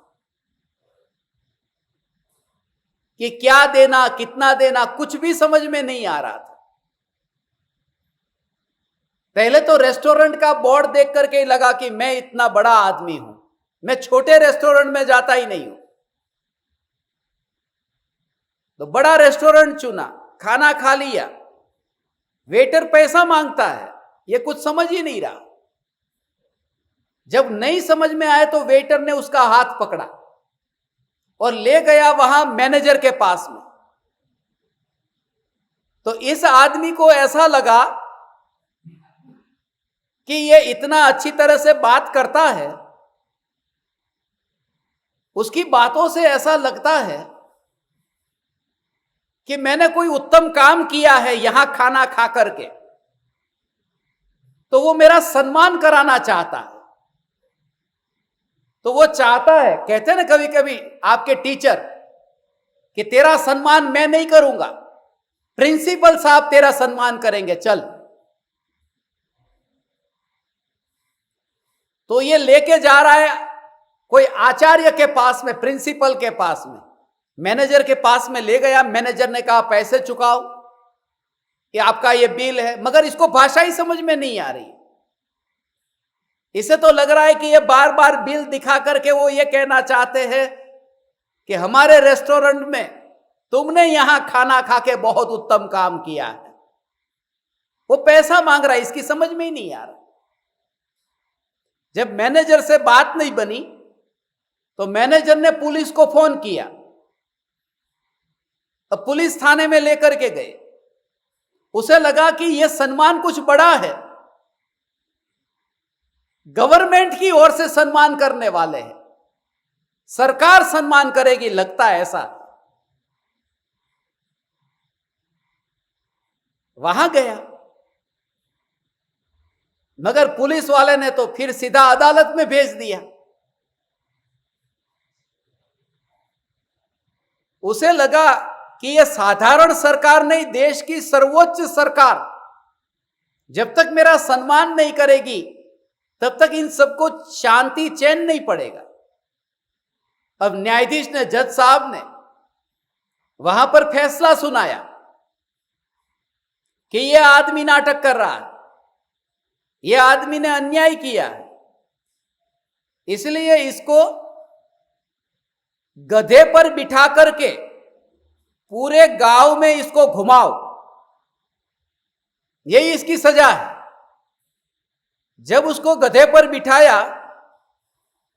कि क्या देना, कितना देना, कुछ भी समझ में नहीं आ रहा था। पहले तो रेस्टोरेंट का बोर्ड देख करके लगा कि मैं इतना बड़ा आदमी हूं, मैं छोटे रेस्टोरेंट में जाता ही नहीं हूं, तो बड़ा रेस्टोरेंट चुना, खाना खा लिया। वेटर पैसा मांगता है, यह कुछ समझ ही नहीं रहा। जब नहीं समझ में आए तो वेटर ने उसका हाथ पकड़ा और ले गया वहां मैनेजर के पास में। तो इस आदमी को ऐसा लगा कि ये इतना अच्छी तरह से बात करता है, उसकी बातों से ऐसा लगता है कि मैंने कोई उत्तम काम किया है यहां खाना खा करके, तो वो मेरा सम्मान कराना चाहता है। तो वो चाहता है, कहते हैं ना कभी कभी आपके टीचर, कि तेरा सम्मान मैं नहीं करूंगा, प्रिंसिपल साहब तेरा सम्मान करेंगे, चल। तो ये लेके जा रहा है कोई आचार्य के पास में, प्रिंसिपल के पास में। मैनेजर के पास में ले गया, मैनेजर ने कहा पैसे चुकाओ, ये आपका ये बिल है, मगर इसको भाषा ही समझ में नहीं आ रही। इसे तो लग रहा है कि ये बार बार बिल दिखा करके वो ये कहना चाहते हैं कि हमारे रेस्टोरेंट में तुमने यहां खाना खा के बहुत उत्तम काम किया है। वो पैसा मांग रहा है, इसकी समझ में ही नहीं आ रहा। जब मैनेजर से बात नहीं बनी तो मैनेजर ने पुलिस को फोन किया। अब पुलिस थाने में लेकर के गए। उसे लगा कि यह सम्मान कुछ बड़ा है, गवर्नमेंट की ओर से सम्मान करने वाले हैं, सरकार सम्मान करेगी, लगता है ऐसा। वहां गया, मगर पुलिस वाले ने तो फिर सीधा अदालत में भेज दिया। उसे लगा कि यह साधारण सरकार नहीं, देश की सर्वोच्च सरकार जब तक मेरा सम्मान नहीं करेगी तब तक इन सबको शांति चैन नहीं पड़ेगा। अब न्यायाधीश ने, जज साहब ने वहां पर फैसला सुनाया कि यह आदमी नाटक कर रहा है, यह आदमी ने अन्याय किया है, इसलिए इसको गधे पर बिठा करके पूरे गांव में इसको घुमाओ, यही इसकी सजा है। जब उसको गधे पर बिठाया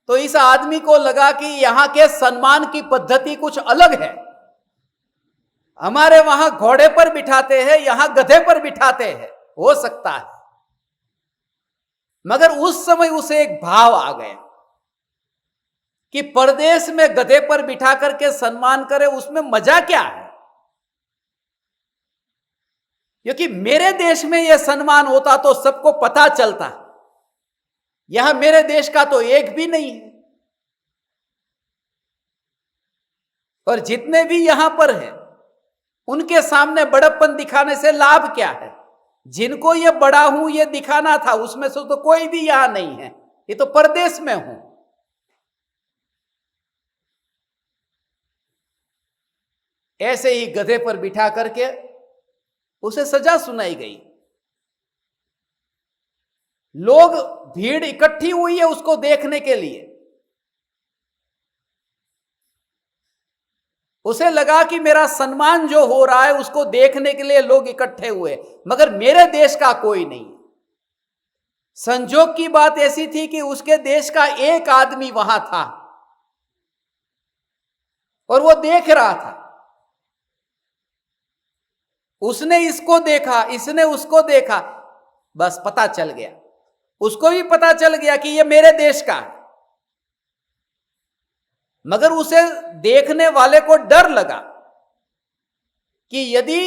तो इस आदमी को लगा कि यहां के सम्मान की पद्धति कुछ अलग है। हमारे वहां घोड़े पर बिठाते हैं, यहां गधे पर बिठाते हैं, हो सकता है। मगर उस समय उसे एक भाव आ गया कि परदेश में गधे पर बिठा करके सम्मान करे, उसमें मजा क्या है? क्योंकि मेरे देश में यह सम्मान होता तो सबको पता चलता, यहां मेरे देश का तो एक भी नहीं है। और जितने भी यहां पर हैं उनके सामने बड़प्पन दिखाने से लाभ क्या है? जिनको ये बड़ा हूं ये दिखाना था, उसमें से तो कोई भी यहां नहीं है, ये तो परदेश में हूं। ऐसे ही गधे पर बिठा करके उसे सजा सुनाई गई। लोग, भीड़ इकट्ठी हुई है उसको देखने के लिए। उसे लगा कि मेरा सम्मान जो हो रहा है उसको देखने के लिए लोग इकट्ठे हुए, मगर मेरे देश का कोई नहीं। संजोग की बात ऐसी थी कि उसके देश का एक आदमी वहां था और वो देख रहा था। उसने इसको देखा, इसने उसको देखा, बस पता चल गया, उसको भी पता चल गया कि ये मेरे देश का है। मगर उसे देखने वाले को डर लगा कि यदि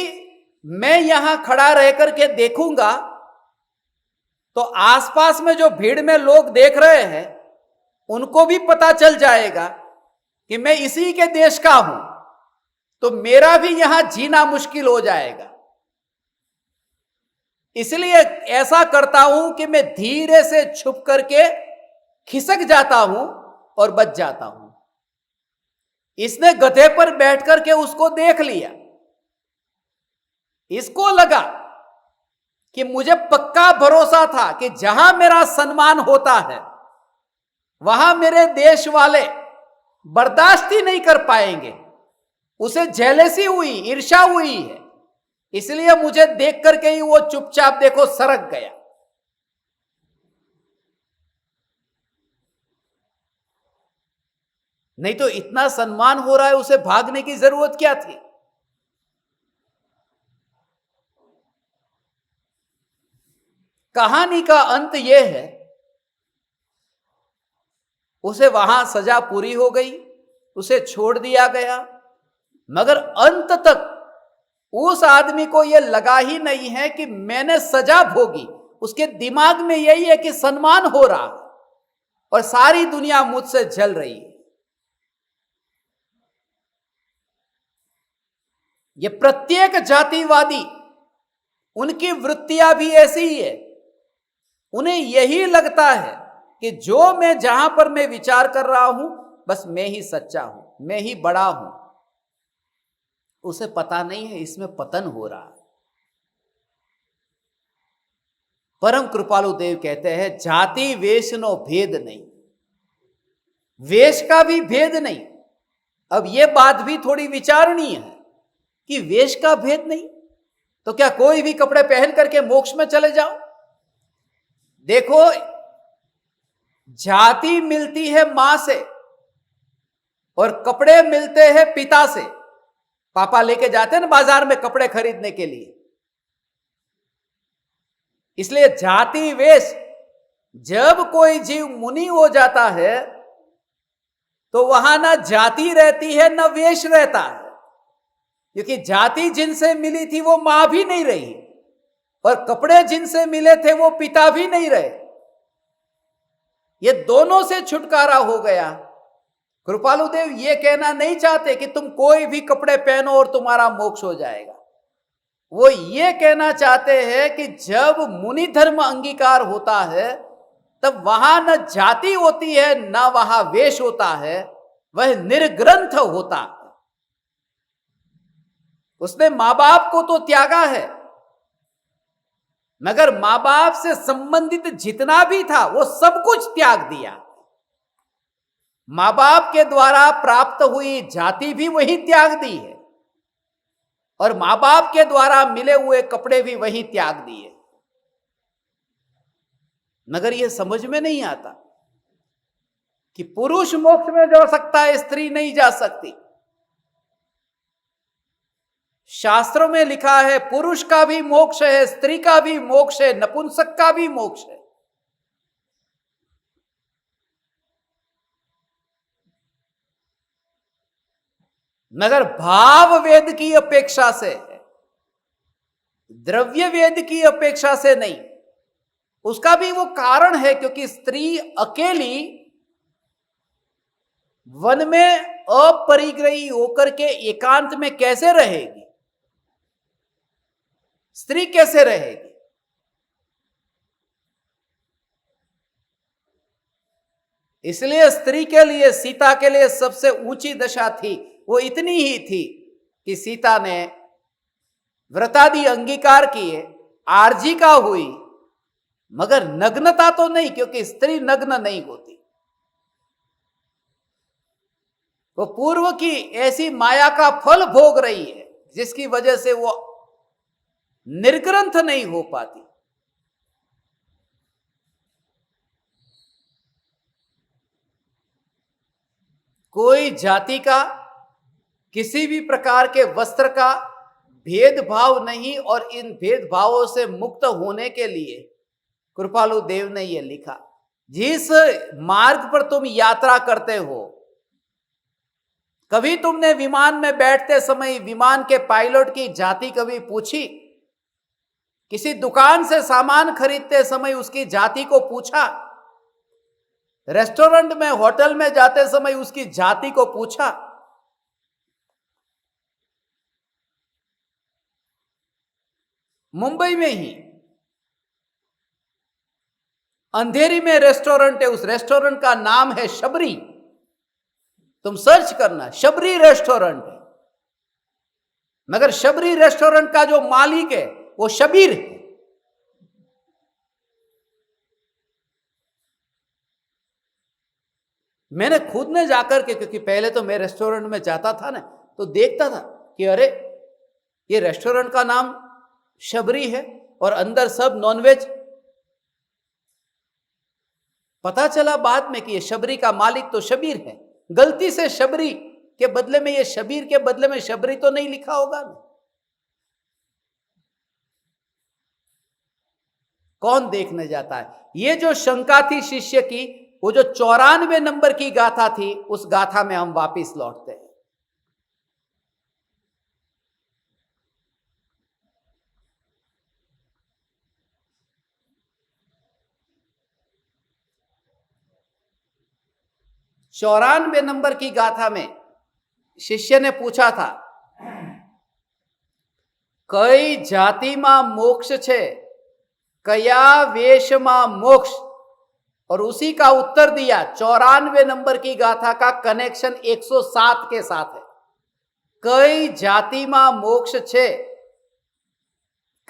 मैं यहां खड़ा रह करके देखूंगा तो आसपास में जो भीड़ में लोग देख रहे हैं उनको भी पता चल जाएगा कि मैं इसी के देश का हूं, तो मेरा भी यहां जीना मुश्किल हो जाएगा। इसलिए ऐसा करता हूं कि मैं धीरे से छुप करके खिसक जाता हूं और बच जाता हूं। इसने गधे पर बैठ करके उसको देख लिया। इसको लगा कि मुझे पक्का भरोसा था कि जहां मेरा सम्मान होता है वहां मेरे देश वाले बर्दाश्त ही नहीं कर पाएंगे। उसे जेलसी हुई, ईर्ष्या हुई है, इसलिए मुझे देख करके ही वो चुपचाप देखो सरक गया। नहीं तो इतना सम्मान हो रहा है, उसे भागने की जरूरत क्या थी? कहानी का अंत यह है, उसे वहां सजा पूरी हो गई, उसे छोड़ दिया गया, मगर अंत तक उस आदमी को यह लगा ही नहीं है कि मैंने सजा भोगी। उसके दिमाग में यही है कि सम्मान हो रहा और सारी दुनिया मुझसे जल रही है। ये प्रत्येक जातिवादी, उनकी वृत्तियां भी ऐसी ही है। उन्हें यही लगता है कि जहां पर मैं विचार कर रहा हूं बस मैं ही सच्चा हूं, मैं ही बड़ा हूं। उसे पता नहीं है इसमें पतन हो रहा है। परम कृपालु देव कहते हैं जाति वेश नो भेद नहीं, वेश का भी भेद नहीं। अब यह बात भी थोड़ी विचारणीय है कि वेश का भेद नहीं तो क्या कोई भी कपड़े पहन करके मोक्ष में चले जाओ? देखो, जाति मिलती है मां से और कपड़े मिलते हैं पिता से। पापा लेके जाते हैं ना बाजार में कपड़े खरीदने के लिए। इसलिए जाति वेश, जब कोई जीव मुनि हो जाता है तो वहां ना जाति रहती है ना वेश रहता है, क्योंकि जाति जिनसे मिली थी वो मां भी नहीं रही और कपड़े जिनसे मिले थे वो पिता भी नहीं रहे। ये दोनों से छुटकारा हो गया। कृपालु देव ये कहना नहीं चाहते कि तुम कोई भी कपड़े पहनो और तुम्हारा मोक्ष हो जाएगा। वो ये कहना चाहते हैं कि जब मुनि धर्म अंगीकार होता है तब वहां न जाति होती है न वहां वेश होता है, वह निर्ग्रंथ होता है। उसने मां बाप को तो त्यागा है, मगर मां बाप से संबंधित जितना भी था वो सब कुछ त्याग दिया। मां बाप के द्वारा प्राप्त हुई जाति भी वही त्याग दी है और मां बाप के द्वारा मिले हुए कपड़े भी वही त्याग दिए। मगर यह समझ में नहीं आता कि पुरुष मोक्ष में जा सकता है, स्त्री नहीं जा सकती। शास्त्रों में लिखा है पुरुष का भी मोक्ष है, स्त्री का भी मोक्ष है, नपुंसक का भी मोक्ष है। मगर भाव वेद की अपेक्षा से है, द्रव्य वेद की अपेक्षा से नहीं। उसका भी वो कारण है क्योंकि स्त्री अकेली वन में अपरिग्रही होकर के एकांत में कैसे रहेगी? स्त्री कैसे रहेगी? इसलिए स्त्री के लिए, सीता के लिए सबसे ऊंची दशा थी वो इतनी ही थी कि सीता ने व्रतादि अंगीकार किए, आर्जिका हुई, मगर नग्नता तो नहीं, क्योंकि स्त्री नग्न नहीं होती। वो पूर्व की ऐसी माया का फल भोग रही है जिसकी वजह से वो निर्ग्रंथ नहीं हो पाती। कोई जाति का, किसी भी प्रकार के वस्त्र का भेदभाव नहीं, और इन भेदभावों से मुक्त होने के लिए कृपालु देव ने यह लिखा। जिस मार्ग पर तुम यात्रा करते हो, कभी तुमने विमान में बैठते समय विमान के पायलट की जाति कभी पूछी? किसी दुकान से सामान खरीदते समय उसकी जाति को पूछा? रेस्टोरेंट में, होटल में जाते समय उसकी जाति को पूछा? मुंबई में ही अंधेरी में रेस्टोरेंट है, उस रेस्टोरेंट का नाम है शबरी। तुम सर्च करना, शबरी रेस्टोरेंट है। मगर शबरी रेस्टोरेंट का जो मालिक है वो शबीर है। मैंने खुद ने जाकर के, क्योंकि पहले तो मैं रेस्टोरेंट में जाता था ना, तो देखता था कि अरे ये रेस्टोरेंट का नाम शबरी है और अंदर सब नॉनवेज। पता चला बाद में कि ये शबरी का मालिक तो शबीर है। गलती से शबरी के बदले में, ये शबीर के बदले में शबरी तो नहीं लिखा होगा ना? कौन देखने जाता है? ये जो शंका थी शिष्य की, वो जो 94 नंबर की गाथा थी, उस गाथा में हम वापिस लौटते हैं। चौरानवे नंबर की गाथा में शिष्य ने पूछा था, कई जाति मां मोक्ष छे, कया वेश मां मोक्ष? और उसी का उत्तर दिया। 94 नंबर की गाथा का कनेक्शन 107 के साथ है। कई जातिમાં મોક્ષ છે,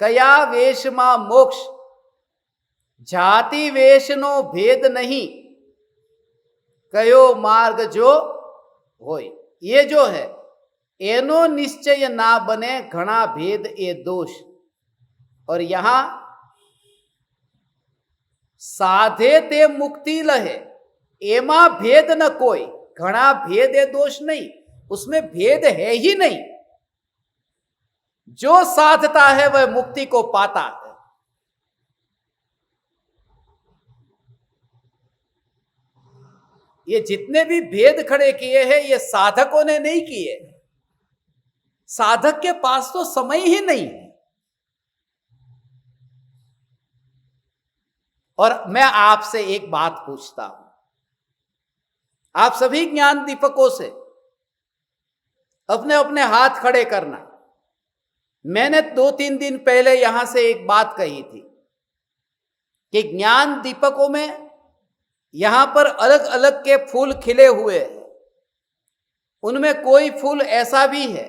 કયા વેશમાં મોક્ષ? જાતિ વેશનો ભેદ નહીં, કયો માર્ગ જો હોય ये जो है एनो निश्चय ना बने, घना भेद ए दोष। और यहां साधे ते मुक्ति लहे, एमा भेद न कोई, घना भेद ए दोष नहीं, उसमें भेद है ही नहीं। जो साधता है वह मुक्ति को पाता है। ये जितने भी भेद खड़े किए हैं ये साधकों ने नहीं किए। साधक के पास तो समय ही नहीं है। और मैं आपसे एक बात पूछता हूं, आप सभी ज्ञान दीपकों से अपने अपने हाथ खड़े करना। मैंने 2-3 दिन पहले यहां से एक बात कही थी कि ज्ञान दीपकों में यहां पर अलग अलग के फूल खिले हुए हैं। उनमें कोई फूल ऐसा भी है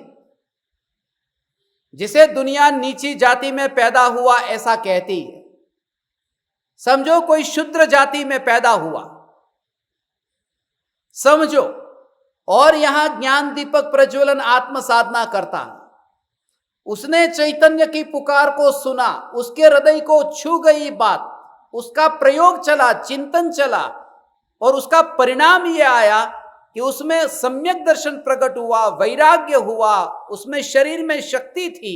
जिसे दुनिया नीची जाति में पैदा हुआ ऐसा कहती है। समझो कोई शूद्र जाति में पैदा हुआ, समझो, और यहां ज्ञान दीपक प्रज्वलन आत्म साधना करता है। उसने चैतन्य की पुकार को सुना, उसके हृदय को छू गई बात, उसका प्रयोग चला, चिंतन चला, और उसका परिणाम यह आया कि उसमें सम्यक दर्शन प्रकट हुआ, वैराग्य हुआ, उसमें शरीर में शक्ति थी,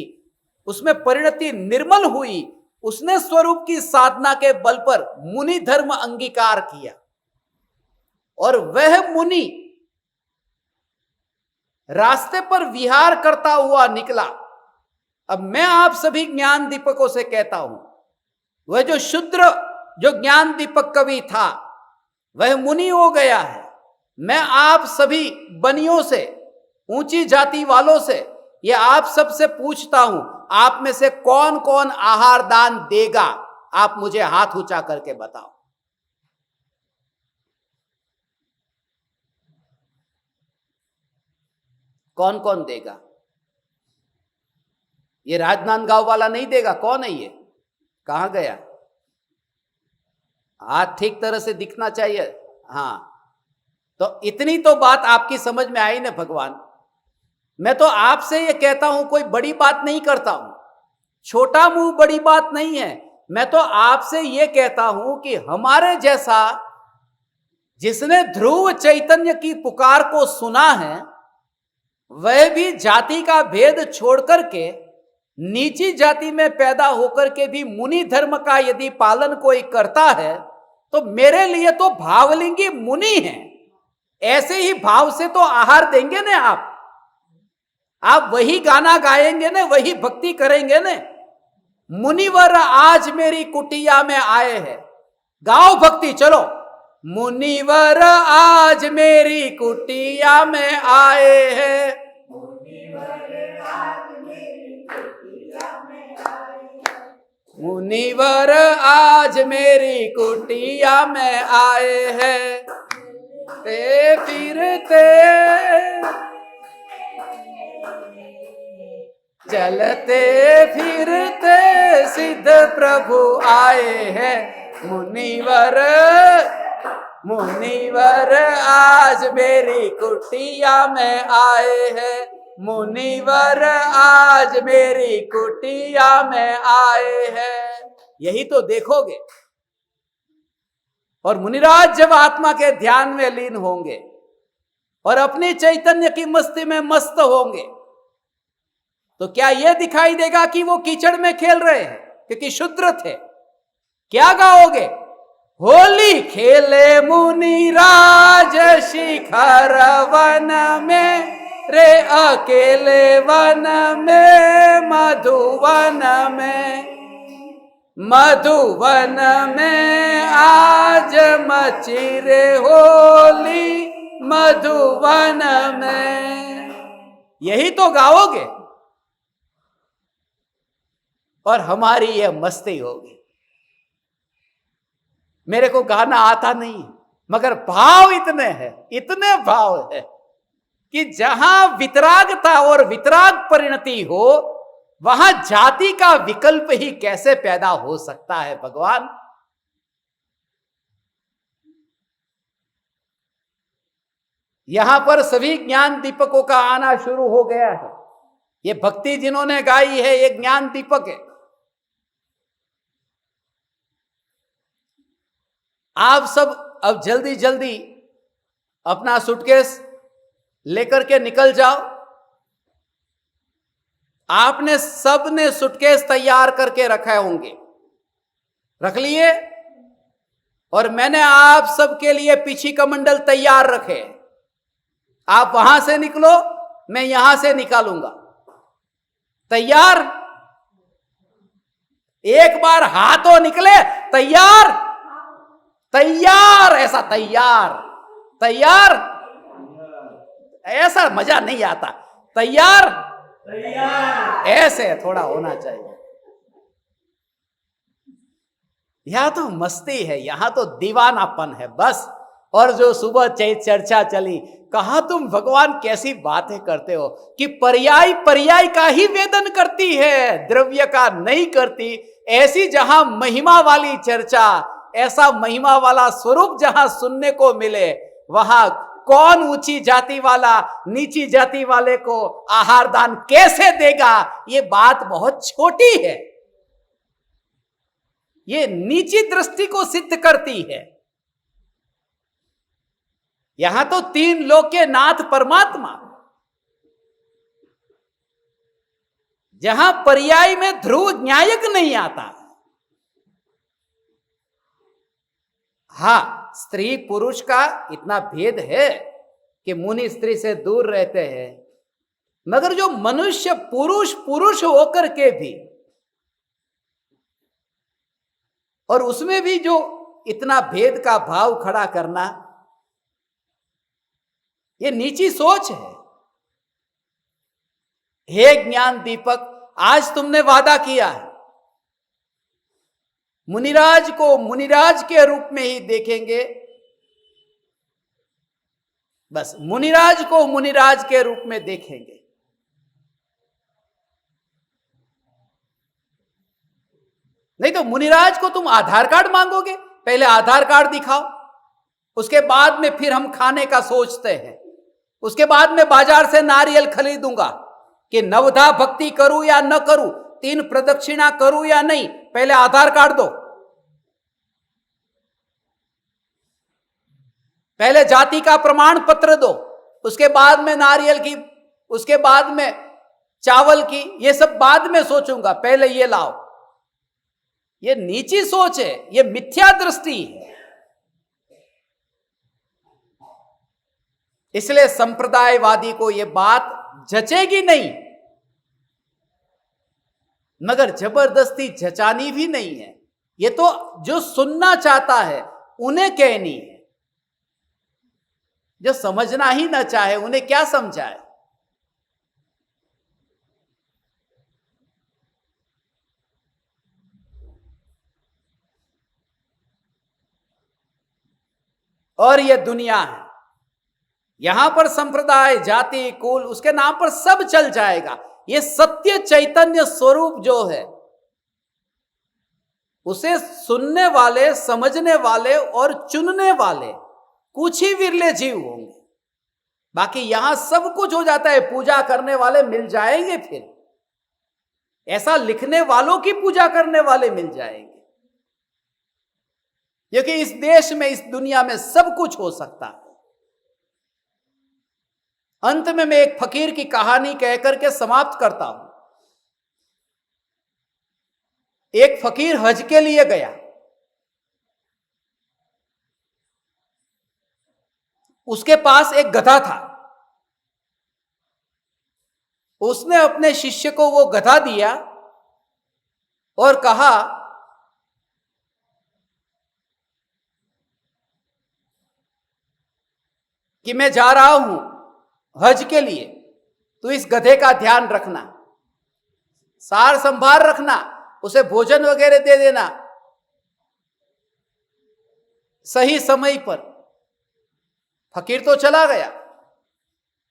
उसमें परिणति निर्मल हुई। उसने स्वरूप की साधना के बल पर मुनि धर्म अंगीकार किया, और वह मुनि रास्ते पर विहार करता हुआ निकला। अब मैं आप सभी ज्ञान दीपकों से कहता हूं, वह जो शूद्र जो ज्ञान दीपक कवि था वह मुनि हो गया है। मैं आप सभी बनियों से, ऊंची जाति वालों से, ये आप सबसे पूछता हूं, आप में से कौन कौन आहार दान देगा? आप मुझे हाथ ऊंचा करके बताओ। कौन कौन देगा? ये राजनांदगांव वाला नहीं देगा। कौन है ये? कहां गया? हाथ ठीक तरह से दिखना चाहिए। हां, तो इतनी तो बात आपकी समझ में आई ना भगवान। मैं तो आपसे ये कहता हूं, कोई बड़ी बात नहीं करता हूं, छोटा मुंह बड़ी बात नहीं है। मैं तो आपसे ये कहता हूं कि हमारे जैसा जिसने ध्रुव चैतन्य की पुकार को सुना है, वह भी जाति का भेद छोड़ करके नीची जाति में पैदा होकर के भी मुनि धर्म का यदि पालन कोई करता है तो मेरे लिए तो भावलिंगी मुनि है। ऐसे ही भाव से तो आहार देंगे ना आप वही गाना गाएंगे ना, वही भक्ति करेंगे ना। मुनिवर आज मेरी कुटिया में आए हैं, गाओ भक्ति, चलो। मुनिवर आज मेरी कुटिया में आए हैं, मुनिवर आज मेरी कुटिया में आए हैं, ते फिरते चलते फिरते सिद्ध प्रभु आए हैं। मुनिवर मुनिवर आज मेरी कुटिया में आए हैं, मुनिवर आज मेरी कुटिया में आए हैं। यही तो देखोगे। और मुनिराज जब आत्मा के ध्यान में लीन होंगे और अपनी चैतन्य की मस्ती में मस्त होंगे तो क्या यह दिखाई देगा कि वो कीचड़ में खेल रहे हैं क्योंकि शूद्र थे? क्या गाओगे? होली खेले मुनिराज शिखर वन में, रे अकेले वन में, मधुवन में, मधुवन में आज मची रे होली, मधुवन में। यही तो गाओगे और हमारी यह मस्ती होगी। मेरे को गाना आता नहीं मगर भाव इतने हैं, इतने भाव है। कि जहां वितरागता और वितराग परिणति हो, वहां जाति का विकल्प ही कैसे पैदा हो सकता है भगवान? यहां पर सभी ज्ञान दीपकों का आना शुरू हो गया है। ये भक्ति जिन्होंने गाई है, ये ज्ञान दीपक है। आप सब अब जल्दी जल्दी अपना सूटकेस लेकर के निकल जाओ। आपने सबने सूटकेस तैयार करके रखे होंगे, रख लिए? और मैंने आप सबके लिए पीछी कमंडल तैयार रखे। आप वहां से निकलो, मैं यहां से निकालूंगा। तैयार? एक बार हाथों निकले, तैयार? तैयार, ऐसा तैयार, तैयार, ऐसा मजा नहीं आता। तैयार? तैयार, ऐसे थोड़ा होना चाहिए। यहां तो मस्ती है, यहां तो दीवानापन है बस। और जो सुबह चर्चा चली, कहा तुम भगवान कैसी बातें करते हो कि पर्याय पर्याय का ही वेदन करती है, द्रव्य का नहीं करती। ऐसी जहां महिमा वाली चर्चा, ऐसा महिमा वाला स्वरूप जहां सुनने को मिले, वहां कौन ऊंची जाति वाला नीची जाति वाले को आहार दान कैसे देगा? ये बात बहुत छोटी है। ये नीची दृष्टि को सिद्ध करती है। यहां तो तीन लोक के नाथ परमात्मा, जहां पर्याय में ध्रुव न्यायक नहीं आता। हां, स्त्री पुरुष का इतना भेद है कि मुनि स्त्री से दूर रहते हैं, मगर जो मनुष्य पुरुष पुरुष होकर के भी, और उसमें भी जो इतना भेद का भाव खड़ा करना, ये नीची सोच है। हे ज्ञान दीपक, आज तुमने वादा किया है, मुनिराज को मुनिराज के रूप में ही देखेंगे। बस मुनिराज को मुनिराज के रूप में देखेंगे। नहीं तो मुनिराज को तुम आधार कार्ड मांगोगे? पहले आधार कार्ड दिखाओ, उसके बाद में फिर हम खाने का सोचते हैं। उसके बाद में बाजार से नारियल खरीदूंगा कि नवधा भक्ति करूं या न करूं, 3 प्रदक्षिणा करूं या नहीं। पहले आधार कार्ड दो, पहले जाति का प्रमाण पत्र दो, उसके बाद में नारियल की, उसके बाद में चावल की, ये सब बाद में सोचूंगा, पहले ये लाओ। ये नीची सोच है, ये मिथ्या दृष्टि है। इसलिए संप्रदायवादी को यह बात जचेगी नहीं, मगर जबरदस्ती जचानी भी नहीं है। ये तो जो सुनना चाहता है उन्हें कहनी है, जो समझना ही ना चाहे उन्हें क्या समझाए। और ये दुनिया है, यहां पर संप्रदाय जाति कुल उसके नाम पर सब चल जाएगा। ये सत्य चैतन्य स्वरूप जो है, उसे सुनने वाले, समझने वाले और चुनने वाले कुछ ही विरले जीव होंगे। बाकी यहां सब कुछ हो जाता है, पूजा करने वाले मिल जाएंगे, फिर ऐसा लिखने वालों की पूजा करने वाले मिल जाएंगे। क्योंकि इस देश में, इस दुनिया में सब कुछ हो सकता है। अंत में मैं एक फकीर की कहानी कहकर के समाप्त करता हूं। एक फकीर हज के लिए गया। उसके पास एक गधा था। उसने अपने शिष्य को वो गधा दिया और कहा कि मैं जा रहा हूं हज के लिए, तो इस गधे का ध्यान रखना, सार संभाल रखना, उसे भोजन वगैरह दे देना सही समय पर। फकीर तो चला गया।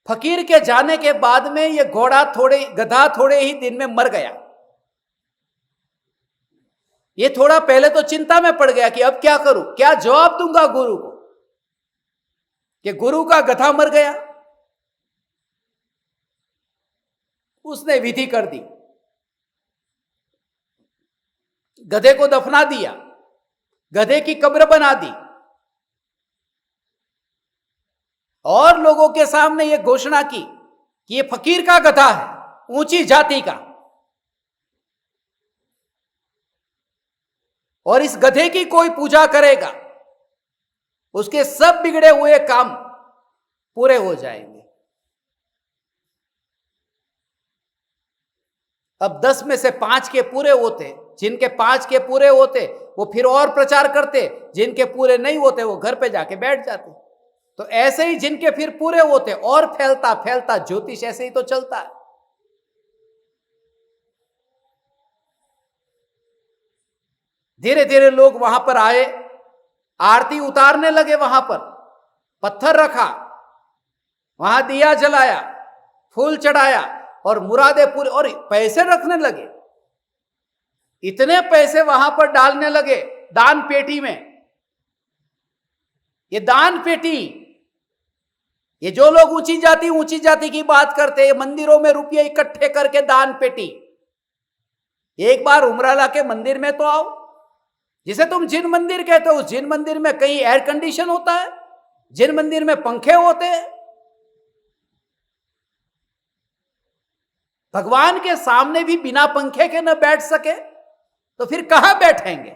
फकीर के जाने के बाद में ये गधा थोड़े ही दिन में मर गया। ये थोड़ा पहले तो चिंता में पड़ गया कि अब क्या करूं, क्या जवाब दूंगा गुरु को कि गुरु का गधा मर गया। उसने विधि कर दी, गधे को दफना दिया, गधे की कब्र बना दी और लोगों के सामने यह घोषणा की कि यह फकीर का गधा है, ऊंची जाति का, और इस गधे की कोई पूजा करेगा उसके सब बिगड़े हुए काम पूरे हो जाएंगे। अब 10 में से 5 के पूरे होते, जिनके 5 के पूरे होते वो फिर और प्रचार करते, जिनके पूरे नहीं होते वो घर पे जाके बैठ जाते। तो ऐसे ही जिनके फिर पूरे होते और फैलता फैलता ज्योतिष ऐसे ही तो चलता है। धीरे धीरे लोग वहां पर आए, आरती उतारने लगे, वहां पर पत्थर रखा, वहां दिया जलाया, फूल चढ़ाया और मुरादे पूरे, और पैसे रखने लगे। इतने पैसे वहां पर डालने लगे दान पेटी में। ये दान पेटी, ये जो लोग ऊंची जाति की बात करते हैं, मंदिरों में रुपये इकट्ठे करके दान पेटी। एक बार उमराला के मंदिर में तो आओ, जिसे तुम जिन मंदिर कहते हो, उस जिन मंदिर में कहीं एयर कंडीशन होता है, जिन मंदिर में पंखे होते हैं। भगवान के सामने भी बिना पंखे के न बैठ सके तो फिर कहां बैठेंगे।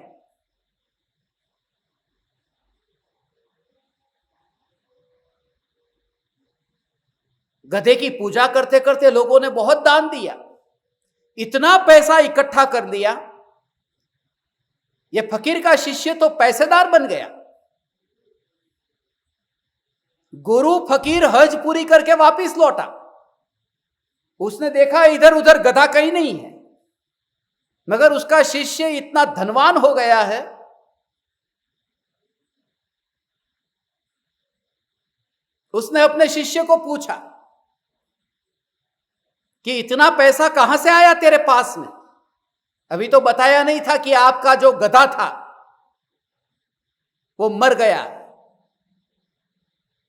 गधे की पूजा करते करते लोगों ने बहुत दान दिया, इतना पैसा इकट्ठा कर लिया, यह फकीर का शिष्य तो पैसेदार बन गया। गुरु फकीर हज पूरी करके वापस लौटा, उसने देखा इधर उधर गधा कहीं नहीं है, मगर उसका शिष्य इतना धनवान हो गया है। उसने अपने शिष्य को पूछा कि इतना पैसा कहां से आया तेरे पास में? अभी तो बताया नहीं था कि आपका जो गधा था वो मर गया।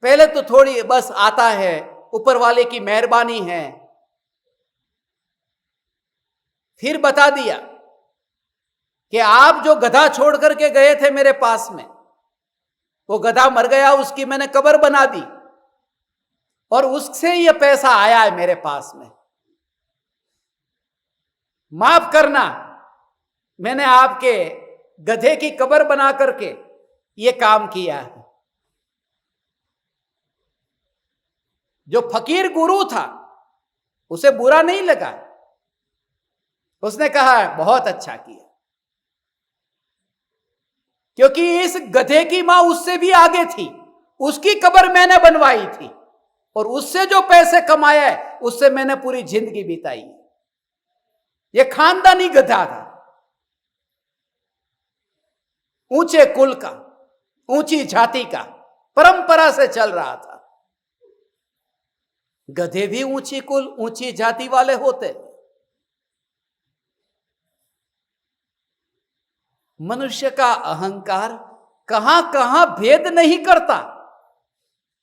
पहले तो थोड़ी बस आता है, ऊपर वाले की मेहरबानी है। फिर बता दिया कि आप जो गधा छोड़ करके गए थे मेरे पास में, वो गधा मर गया, उसकी मैंने कब्र बना दी और उससे ये पैसा आया है मेरे पास में। माफ करना, मैंने आपके गधे की कब्र बना करके ये काम किया है। जो फकीर गुरु था उसे बुरा नहीं लगा, उसने कहा बहुत अच्छा किया, क्योंकि इस गधे की मां उससे भी आगे थी, उसकी कब्र मैंने बनवाई थी और उससे जो पैसे कमाया है उससे मैंने पूरी जिंदगी बिताई। यह खानदानी गधा था, ऊंचे कुल का, ऊंची जाति का, परंपरा से चल रहा था। गधे भी ऊंची कुल ऊंची जाति वाले होते। मनुष्य का अहंकार कहां कहां भेद नहीं करता।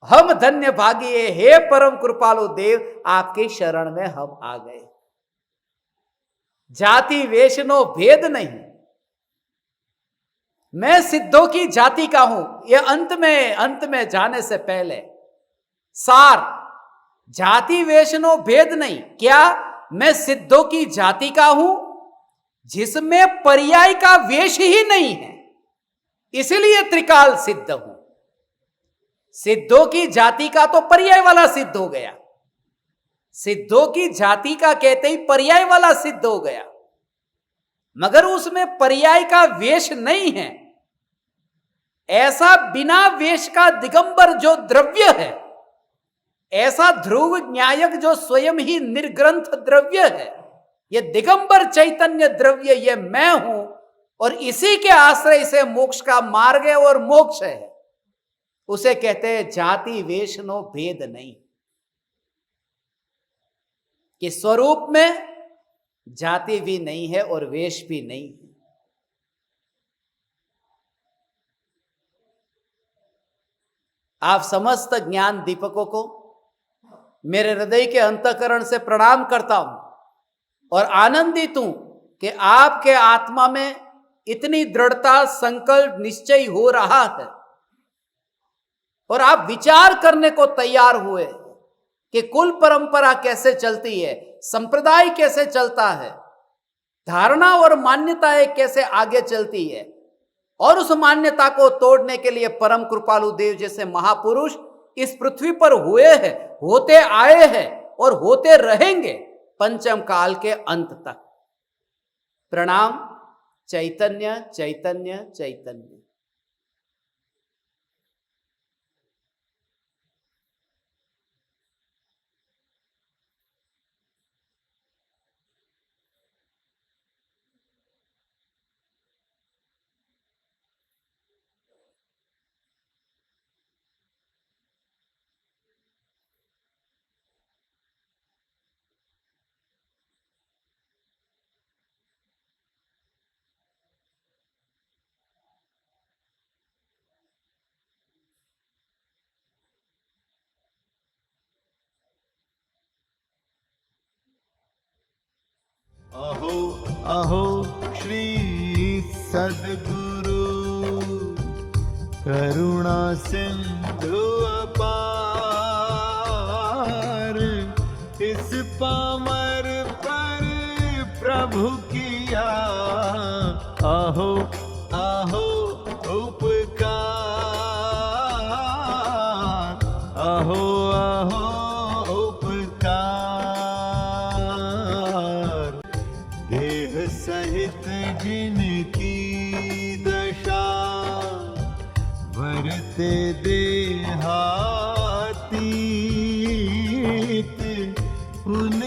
हम धन्य भागिए, हे परम कृपालु देव, आपकी शरण में हम आ गए। जाति वेशनो भेद नहीं। मैं सिद्धों की जाति का हूं। यह अंत में जाने से पहले सार, जाति वेशनो भेद नहीं। क्या मैं सिद्धों की जाति का हूं जिसमें पर्याय का वेश ही नहीं है, इसलिए त्रिकाल सिद्ध हूं। सिद्धों की जाति का तो पर्याय वाला सिद्ध हो गया, सिद्धों की जाति का कहते ही पर्याय वाला सिद्ध हो गया, मगर उसमें पर्याय का वेश नहीं है। ऐसा बिना वेश का दिगंबर जो द्रव्य है, ऐसा ध्रुव न्यायक जो स्वयं ही निर्ग्रंथ द्रव्य है, यह दिगंबर चैतन्य द्रव्य, यह मैं हूं और इसी के आश्रय से मोक्ष का मार्ग है और मोक्ष है। उसे कहते हैं जाति वेश नो भेद नहीं। कि स्वरूप में जाति भी नहीं है और वेश भी नहीं है। आप समस्त ज्ञान दीपकों को मेरे हृदय के अंतःकरण से प्रणाम करता हूं और आनंदित हूं कि आपके आत्मा में इतनी दृढ़ता, संकल्प, निश्चय हो रहा है और आप विचार करने को तैयार हुए कि कुल परंपरा कैसे चलती है, संप्रदाय कैसे चलता है, धारणा और मान्यताएं कैसे आगे चलती है, और उस मान्यता को तोड़ने के लिए परम कृपालु देव जैसे महापुरुष इस पृथ्वी पर हुए हैं, होते आए हैं और होते रहेंगे पंचम काल के अंत तक। प्रणाम। चैतन्य चैतन्य चैतन्य। अहो अहो श्री सद्गुरु करुणा सिंधु अपार, इस पामर पर प्रभु किया अहो अहो उपकार, अहो अहो उपकार। देह सहित जिनकी दशा वरते देहातीत, उन